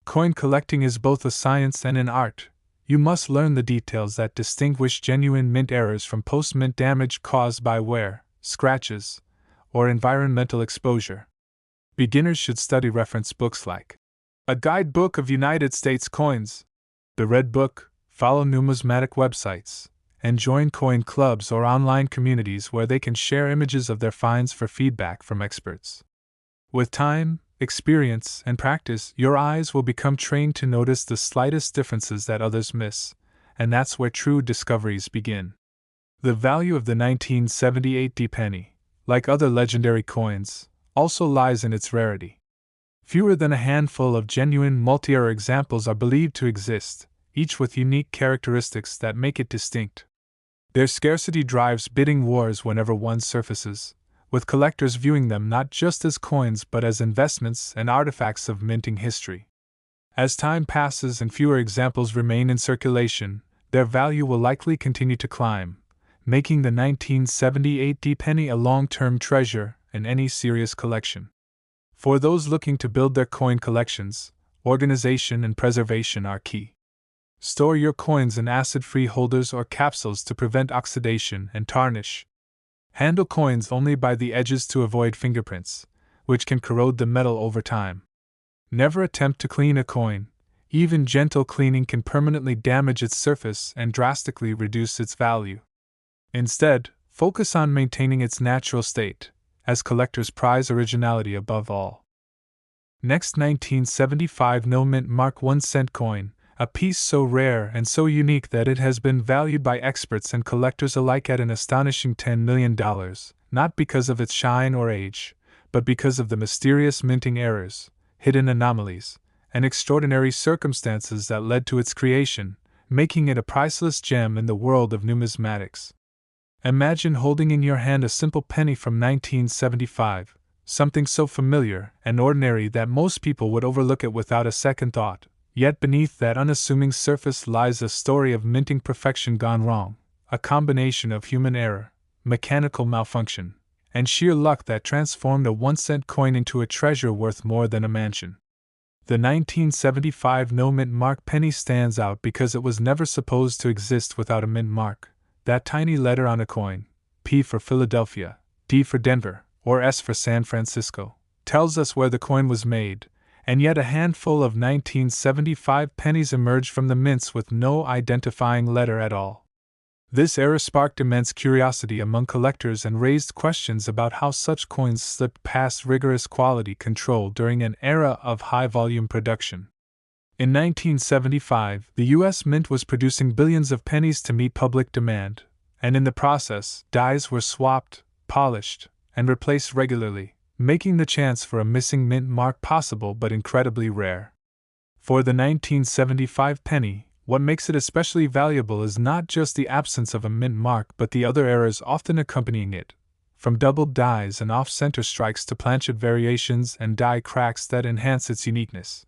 Coin collecting is both a science and an art. You must learn the details that distinguish genuine mint errors from post-mint damage caused by wear, scratches, or environmental exposure. Beginners should study reference books like A Guidebook of United States Coins, The Red Book, follow numismatic websites, and join coin clubs or online communities where they can share images of their finds for feedback from experts. With time, experience, and practice, your eyes will become trained to notice the slightest differences that others miss, and that's where true discoveries begin. The value of the 1978 penny, like other legendary coins, also lies in its rarity. Fewer than a handful of genuine multi-error examples are believed to exist, each with unique characteristics that make it distinct. Their scarcity drives bidding wars whenever one surfaces, with collectors viewing them not just as coins but as investments and artifacts of minting history. As time passes and fewer examples remain in circulation, their value will likely continue to climb, making the 1978 penny a long-term treasure in any serious collection. For those looking to build their coin collections, organization and preservation are key. Store your coins in acid-free holders or capsules to prevent oxidation and tarnish. Handle coins only by the edges to avoid fingerprints, which can corrode the metal over time. Never attempt to clean a coin. Even gentle cleaning can permanently damage its surface and drastically reduce its value. Instead, focus on maintaining its natural state, as collectors prize originality above all. Next, 1975 No Mint Mark 1 cent coin, a piece so rare and so unique that it has been valued by experts and collectors alike at an astonishing $10 million, not because of its shine or age, but because of the mysterious minting errors, hidden anomalies, and extraordinary circumstances that led to its creation, making it a priceless gem in the world of numismatics. Imagine holding in your hand a simple penny from 1975, something so familiar and ordinary that most people would overlook it without a second thought. Yet beneath that unassuming surface lies a story of minting perfection gone wrong, a combination of human error, mechanical malfunction, and sheer luck that transformed a 1-cent coin into a treasure worth more than a mansion. The 1975 No Mint Mark penny stands out because it was never supposed to exist without a mint mark, that tiny letter on a coin, P for Philadelphia, D for Denver, or S for San Francisco, tells us where the coin was made. And yet a handful of 1975 pennies emerged from the mints with no identifying letter at all. This error sparked immense curiosity among collectors and raised questions about how such coins slipped past rigorous quality control during an era of high-volume production. In 1975, the U.S. Mint was producing billions of pennies to meet public demand, and in the process, dies were swapped, polished, and replaced regularly, making the chance for a missing mint mark possible but incredibly rare. For the 1975 penny, what makes it especially valuable is not just the absence of a mint mark but the other errors often accompanying it, from doubled dies and off-center strikes to planchet variations and die cracks that enhance its uniqueness.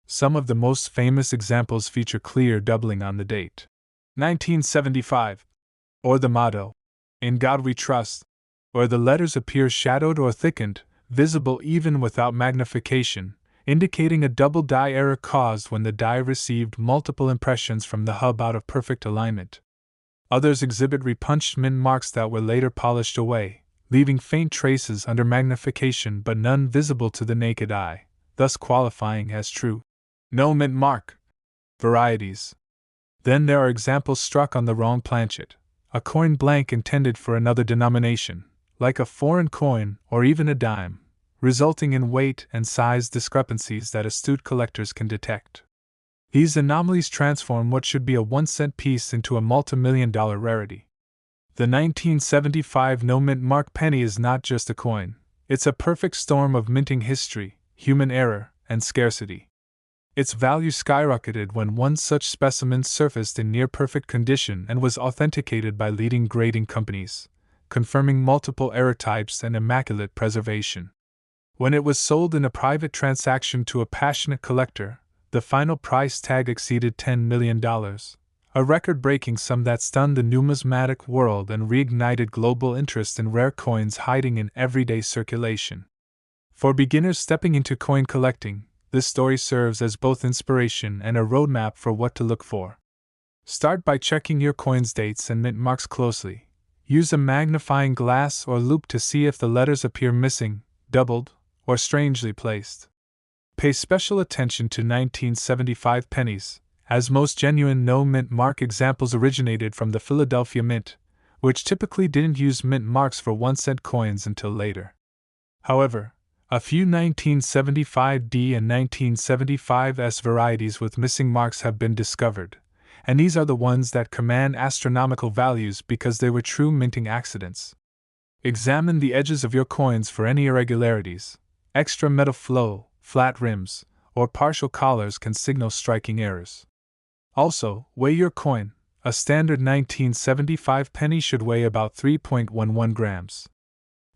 Some of the most famous examples feature clear doubling on the date, 1975, or the motto, "In God We Trust," where the letters appear shadowed or thickened, visible even without magnification, indicating a double die error caused when the die received multiple impressions from the hub out of perfect alignment. Others exhibit repunched mint marks that were later polished away, leaving faint traces under magnification but none visible to the naked eye, thus qualifying as true. No mint mark. Varieties. Then there are examples struck on the wrong planchet, a coin blank intended for another denomination, like a foreign coin or even a dime, resulting in weight and size discrepancies that astute collectors can detect. These anomalies transform what should be a 1-cent piece into a multi-million-dollar rarity. The 1975 no-mint mark penny is not just a coin, it's a perfect storm of minting history, human error, and scarcity. Its value skyrocketed when one such specimen surfaced in near-perfect condition and was authenticated by leading grading companies, confirming multiple error types and immaculate preservation. When it was sold in a private transaction to a passionate collector, the final price tag exceeded $10 million, a record-breaking sum that stunned the numismatic world and reignited global interest in rare coins hiding in everyday circulation. For beginners stepping into coin collecting, this story serves as both inspiration and a roadmap for what to look for. Start by checking your coin's dates and mint marks closely. Use a magnifying glass or loupe to see if the letters appear missing, doubled, or strangely placed. Pay special attention to 1975 pennies, as most genuine no-mint mark examples originated from the Philadelphia Mint, which typically didn't use mint marks for 1-cent coins until later. However, a few 1975D and 1975S varieties with missing marks have been discovered, and these are the ones that command astronomical values because they were true minting accidents. Examine the edges of your coins for any irregularities. Extra metal flow, flat rims, or partial collars can signal striking errors. Also, weigh your coin. A standard 1975 penny should weigh about 3.11 grams.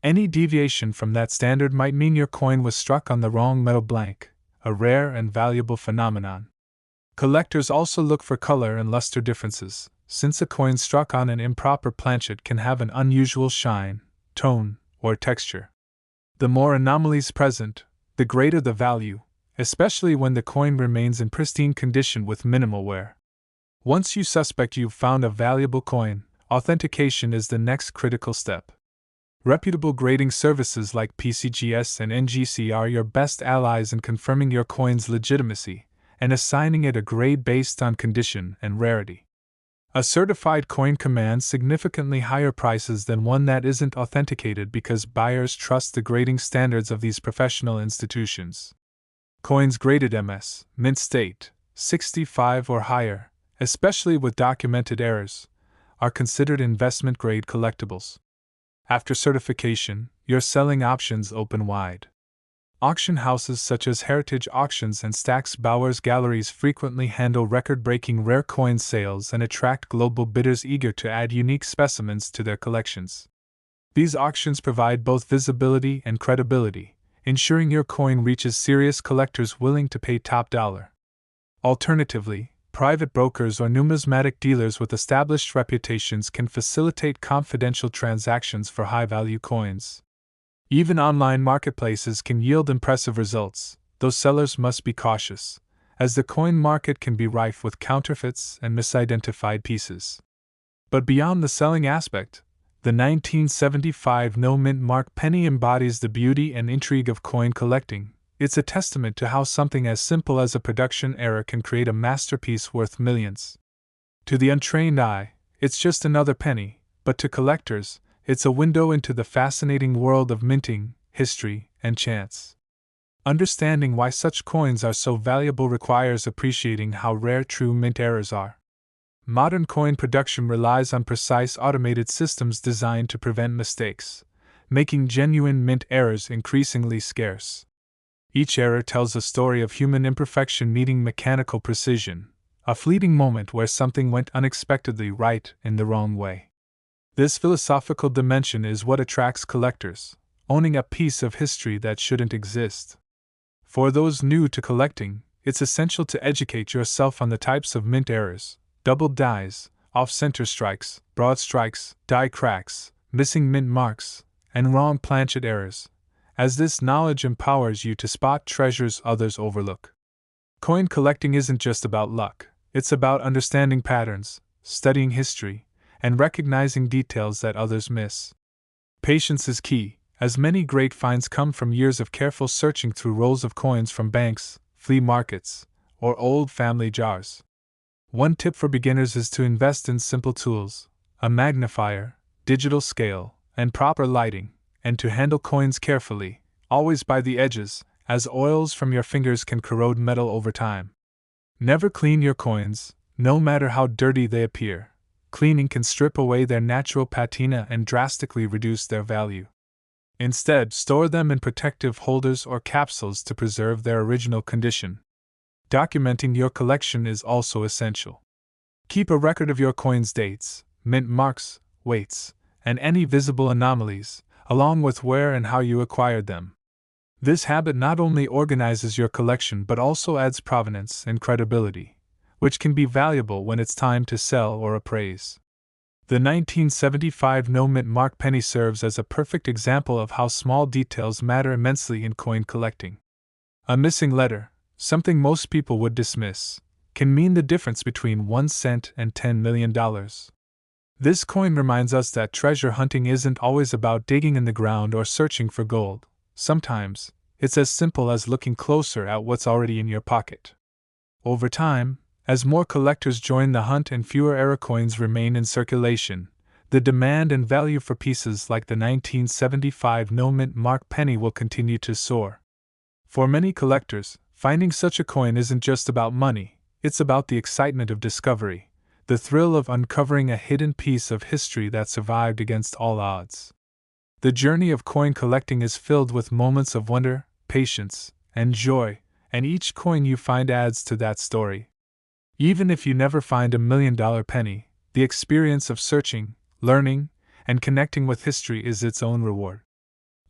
Any deviation from that standard might mean your coin was struck on the wrong metal blank, a rare and valuable phenomenon. Collectors also look for color and luster differences, since a coin struck on an improper planchet can have an unusual shine, tone, or texture. The more anomalies present, the greater the value, especially when the coin remains in pristine condition with minimal wear. Once you suspect you've found a valuable coin, authentication is the next critical step. Reputable grading services like PCGS and NGC are your best allies in confirming your coin's legitimacy and assigning it a grade based on condition and rarity. A certified coin commands significantly higher prices than one that isn't authenticated because buyers trust the grading standards of these professional institutions. Coins graded MS, mint state, 65 or higher, especially with documented errors, are considered investment-grade collectibles. After certification, your selling options open wide. Auction houses such as Heritage Auctions and Stack's Bowers Galleries frequently handle record-breaking rare coin sales and attract global bidders eager to add unique specimens to their collections. These auctions provide both visibility and credibility, ensuring your coin reaches serious collectors willing to pay top dollar. Alternatively, private brokers or numismatic dealers with established reputations can facilitate confidential transactions for high-value coins. Even online marketplaces can yield impressive results, though sellers must be cautious, as the coin market can be rife with counterfeits and misidentified pieces. But beyond the selling aspect, the 1975 no-mint mark penny embodies the beauty and intrigue of coin collecting. It's a testament to how something as simple as a production error can create a masterpiece worth millions. To the untrained eye, it's just another penny, but to collectors, it's a window into the fascinating world of minting, history, and chance. Understanding why such coins are so valuable requires appreciating how rare true mint errors are. Modern coin production relies on precise automated systems designed to prevent mistakes, making genuine mint errors increasingly scarce. Each error tells a story of human imperfection meeting mechanical precision, a fleeting moment where something went unexpectedly right in the wrong way. This philosophical dimension is what attracts collectors, owning a piece of history that shouldn't exist. For those new to collecting, it's essential to educate yourself on the types of mint errors: doubled dies, off-center strikes, broad strikes, die cracks, missing mint marks, and wrong planchet errors, as this knowledge empowers you to spot treasures others overlook. Coin collecting isn't just about luck, it's about understanding patterns, studying history, and recognizing details that others miss. Patience is key, as many great finds come from years of careful searching through rolls of coins from banks, flea markets, or old family jars. One tip for beginners is to invest in simple tools, a magnifier, digital scale, and proper lighting, and to handle coins carefully, always by the edges, as oils from your fingers can corrode metal over time. Never clean your coins, no matter how dirty they appear. Cleaning can strip away their natural patina and drastically reduce their value. Instead, store them in protective holders or capsules to preserve their original condition. Documenting your collection is also essential. Keep a record of your coins' dates, mint marks, weights, and any visible anomalies, along with where and how you acquired them. This habit not only organizes your collection but also adds provenance and credibility, which can be valuable when it's time to sell or appraise. The 1975 no-mint mark penny serves as a perfect example of how small details matter immensely in coin collecting. A missing letter, something most people would dismiss, can mean the difference between 1 cent and $10 million. This coin reminds us that treasure hunting isn't always about digging in the ground or searching for gold. Sometimes, it's as simple as looking closer at what's already in your pocket. Over time, as more collectors join the hunt and fewer era coins remain in circulation, the demand and value for pieces like the 1975 no-mint mark penny will continue to soar. For many collectors, finding such a coin isn't just about money, it's about the excitement of discovery, the thrill of uncovering a hidden piece of history that survived against all odds. The journey of coin collecting is filled with moments of wonder, patience, and joy, and each coin you find adds to that story. Even if you never find $1 million penny, the experience of searching, learning, and connecting with history is its own reward.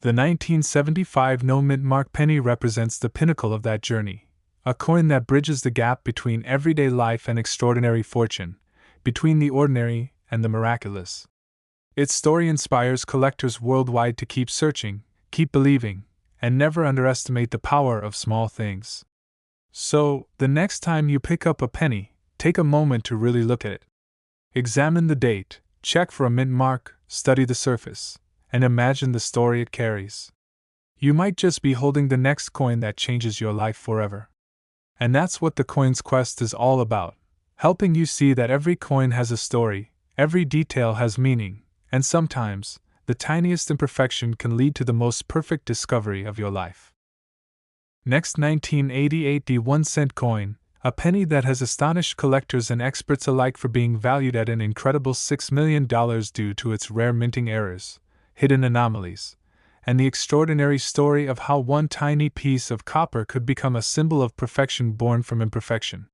The 1975 no-mint mark penny represents the pinnacle of that journey, a coin that bridges the gap between everyday life and extraordinary fortune, between the ordinary and the miraculous. Its story inspires collectors worldwide to keep searching, keep believing, and never underestimate the power of small things. So, the next time you pick up a penny, take a moment to really look at it. Examine the date, check for a mint mark, study the surface, and imagine the story it carries. You might just be holding the next coin that changes your life forever. And that's what the Coin's Quest is all about, helping you see that every coin has a story, every detail has meaning, and sometimes, the tiniest imperfection can lead to the most perfect discovery of your life. Next, 1988 the 1-cent coin, a penny that has astonished collectors and experts alike for being valued at an incredible $6 million due to its rare minting errors, hidden anomalies, and the extraordinary story of how one tiny piece of copper could become a symbol of perfection born from imperfection.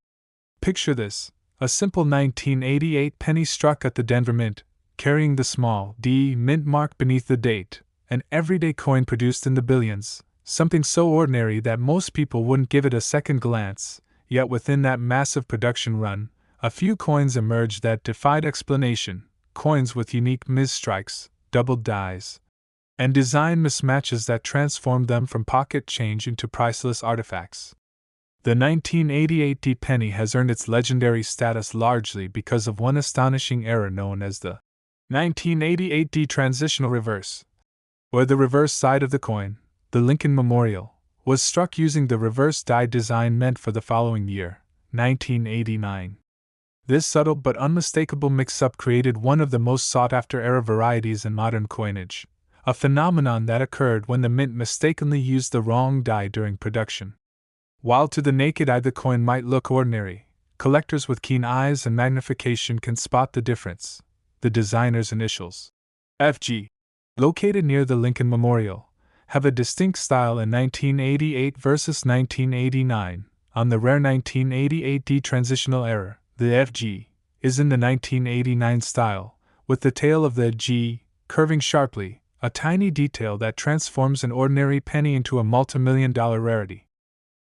Picture this: a simple 1988 penny struck at the Denver Mint, carrying the small D mint mark beneath the date, an everyday coin produced in the billions, something so ordinary that most people wouldn't give it a second glance, yet within that massive production run, a few coins emerged that defied explanation, coins with unique misstrikes, doubled dies, and design mismatches that transformed them from pocket change into priceless artifacts. The 1988 D penny has earned its legendary status largely because of one astonishing error known as the 1988 D transitional reverse, where the reverse side of the coin, the Lincoln Memorial, was struck using the reverse die design meant for the following year, 1989. This subtle but unmistakable mix-up created one of the most sought-after era varieties in modern coinage, a phenomenon that occurred when the mint mistakenly used the wrong die during production. While to the naked eye the coin might look ordinary, collectors with keen eyes and magnification can spot the difference. The designer's initials, FG, located near the Lincoln Memorial, have a distinct style in 1988 versus 1989. On the rare 1988 D transitional error, the FG is in the 1989 style, with the tail of the G curving sharply, a tiny detail that transforms an ordinary penny into a multi-million-dollar rarity.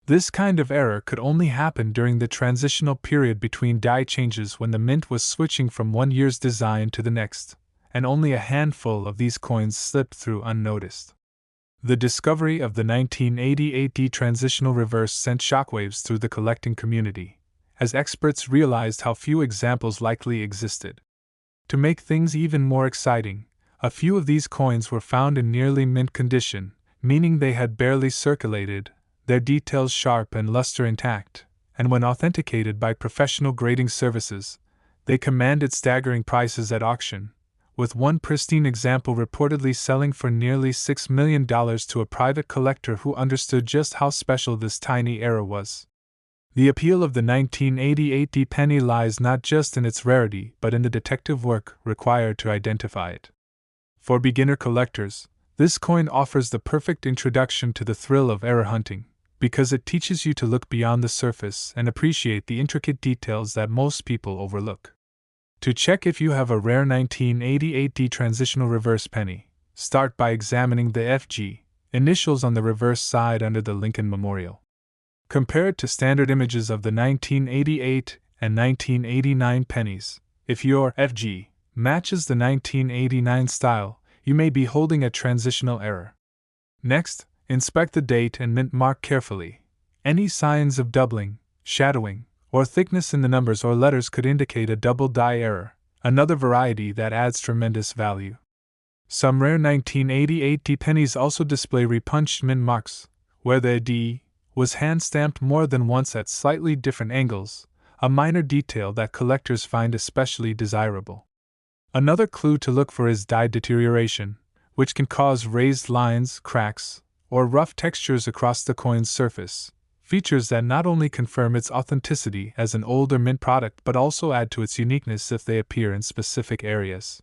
This kind of error could only happen during the transitional period between die changes when the mint was switching from one year's design to the next, and only a handful of these coins slipped through unnoticed. The discovery of the 1988 D transitional reverse sent shockwaves through the collecting community, as experts realized how few examples likely existed. To make things even more exciting, a few of these coins were found in nearly mint condition, meaning they had barely circulated, their details sharp and luster intact, and when authenticated by professional grading services, they commanded staggering prices at auction, with one pristine example reportedly selling for nearly $6 million to a private collector who understood just how special this tiny error was. The appeal of the 1988 penny lies not just in its rarity but in the detective work required to identify it. For beginner collectors, this coin offers the perfect introduction to the thrill of error hunting, because it teaches you to look beyond the surface and appreciate the intricate details that most people overlook. To check if you have a rare 1988 transitional reverse penny, start by examining the FG initials on the reverse side under the Lincoln Memorial. Compare it to standard images of the 1988 and 1989 pennies. If your FG matches the 1989 style, you may be holding a transitional error. Next, inspect the date and mint mark carefully. Any signs of doubling, shadowing, or thickness in the numbers or letters could indicate a double die error, another variety that adds tremendous value. Some rare 1988 pennies also display repunched mint marks, where the D was hand-stamped more than once at slightly different angles, a minor detail that collectors find especially desirable. Another clue to look for is die deterioration, which can cause raised lines, cracks, or rough textures across the coin's surface, features that not only confirm its authenticity as an older mint product but also add to its uniqueness if they appear in specific areas.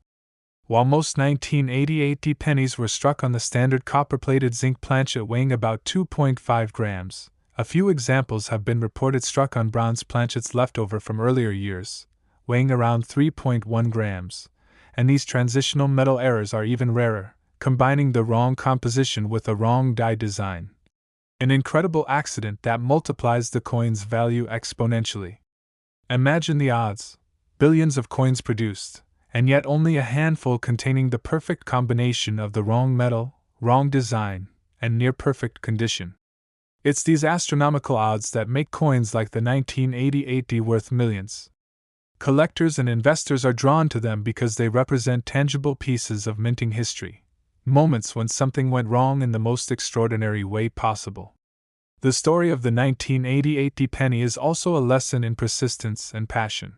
While most 1988 pennies were struck on the standard copper-plated zinc planchet weighing about 2.5 grams, a few examples have been reported struck on bronze planchets left over from earlier years, weighing around 3.1 grams, and these transitional metal errors are even rarer, combining the wrong composition with a wrong die design. An incredible accident that multiplies the coin's value exponentially. Imagine the odds: billions of coins produced, and yet only a handful containing the perfect combination of the wrong metal, wrong design, and near-perfect condition. It's these astronomical odds that make coins like the 1988 worth millions. Collectors and investors are drawn to them because they represent tangible pieces of minting history, moments when something went wrong in the most extraordinary way possible. The story of the 1988 penny is also a lesson in persistence and passion.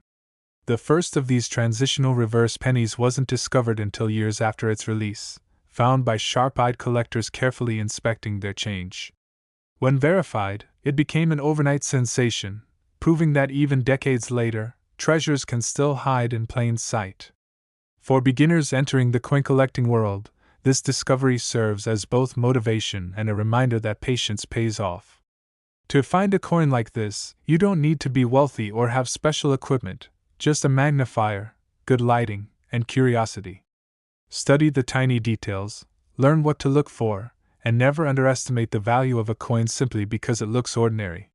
The first of these transitional reverse pennies wasn't discovered until years after its release, found by sharp-eyed collectors carefully inspecting their change. When verified, it became an overnight sensation, proving that even decades later, treasures can still hide in plain sight. For beginners entering the coin collecting world, this discovery serves as both motivation and a reminder that patience pays off. To find a coin like this, you don't need to be wealthy or have special equipment, just a magnifier, good lighting, and curiosity. Study the tiny details, learn what to look for, and never underestimate the value of a coin simply because it looks ordinary.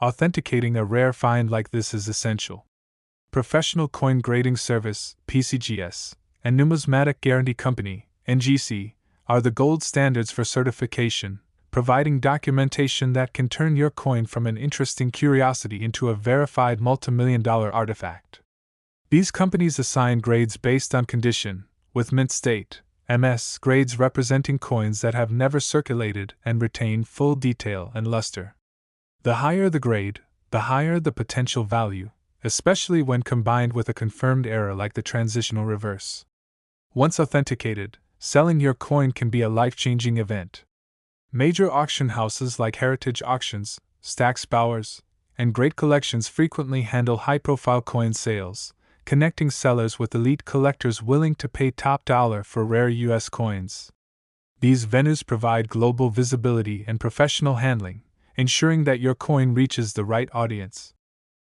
Authenticating a rare find like this is essential. Professional Coin Grading Service, PCGS, and Numismatic Guarantee Company, NGC, are the gold standards for certification, providing documentation that can turn your coin from an interesting curiosity into a verified multimillion-dollar artifact. These companies assign grades based on condition, with mint state, MS grades representing coins that have never circulated and retain full detail and luster. The higher the grade, the higher the potential value, especially when combined with a confirmed error like the transitional reverse. Once authenticated, selling your coin can be a life-changing event. Major auction houses like Heritage Auctions, Stack's Bowers, and Great Collections frequently handle high-profile coin sales, connecting sellers with elite collectors willing to pay top dollar for rare U.S. coins. These venues provide global visibility and professional handling, ensuring that your coin reaches the right audience.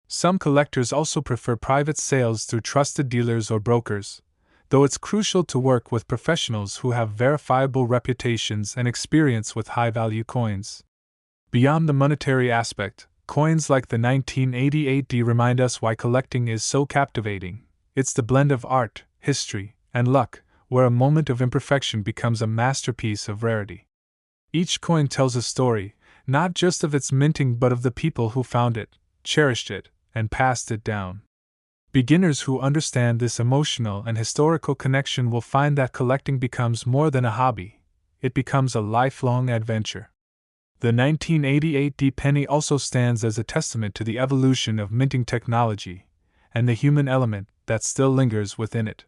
Some collectors also prefer private sales through trusted dealers or brokers, though it's crucial to work with professionals who have verifiable reputations and experience with high-value coins. Beyond the monetary aspect, coins like the 1988 remind us why collecting is so captivating. It's the blend of art, history, and luck, where a moment of imperfection becomes a masterpiece of rarity. Each coin tells a story, not just of its minting but of the people who found it, cherished it, and passed it down. Beginners who understand this emotional and historical connection will find that collecting becomes more than a hobby, it becomes a lifelong adventure. The 1988 penny also stands as a testament to the evolution of minting technology and the human element that still lingers within it.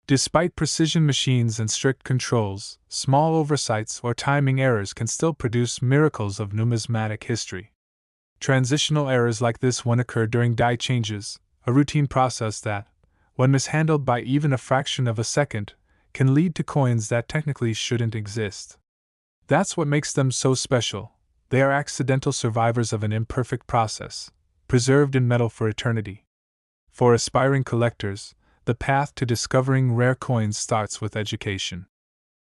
Despite precision machines and strict controls, small oversights or timing errors can still produce miracles of numismatic history. Transitional errors like this one occur during die changes, a routine process that, when mishandled by even a fraction of a second, can lead to coins that technically shouldn't exist. That's what makes them so special. They are accidental survivors of an imperfect process, preserved in metal for eternity. For aspiring collectors, the path to discovering rare coins starts with education.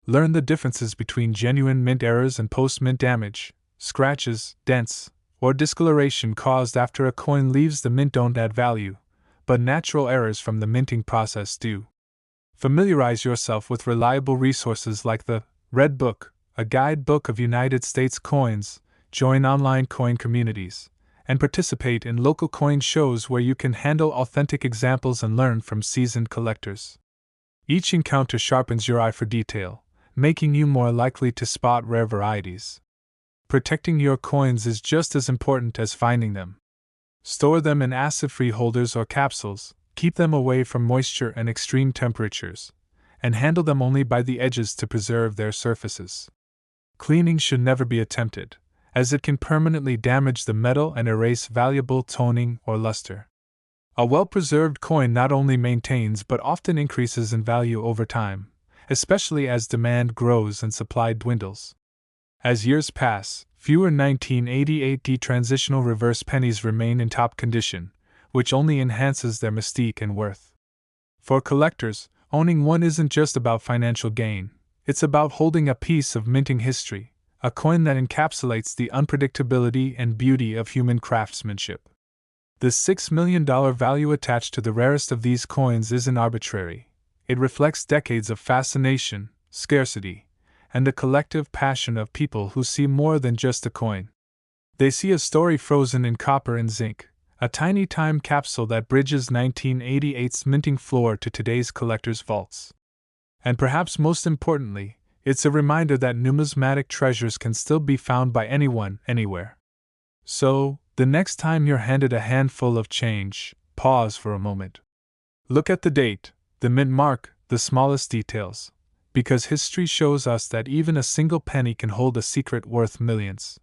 Learn the differences between genuine mint errors and post-mint damage, scratches, dents, or discoloration caused after a coin leaves the mint don't add value, but natural errors from the minting process do. Familiarize yourself with reliable resources like the Red Book, a guidebook of United States coins, join online coin communities, and participate in local coin shows where you can handle authentic examples and learn from seasoned collectors. Each encounter sharpens your eye for detail, making you more likely to spot rare varieties. Protecting your coins is just as important as finding them. Store them in acid-free holders or capsules, keep them away from moisture and extreme temperatures, and handle them only by the edges to preserve their surfaces. Cleaning should never be attempted, as it can permanently damage the metal and erase valuable toning or luster. A well-preserved coin not only maintains but often increases in value over time, especially as demand grows and supply dwindles. As years pass, fewer 1988 transitional reverse pennies remain in top condition, which only enhances their mystique and worth. For collectors, owning one isn't just about financial gain, it's about holding a piece of minting history, a coin that encapsulates the unpredictability and beauty of human craftsmanship. The $6 million value attached to the rarest of these coins isn't arbitrary. It reflects decades of fascination, scarcity, and the collective passion of people who see more than just a coin. They see a story frozen in copper and zinc, a tiny time capsule that bridges 1988's minting floor to today's collectors' vaults. And perhaps most importantly, it's a reminder that numismatic treasures can still be found by anyone, anywhere. So, the next time you're handed a handful of change, pause for a moment. Look at the date, the mint mark, the smallest details, because history shows us that even a single penny can hold a secret worth millions.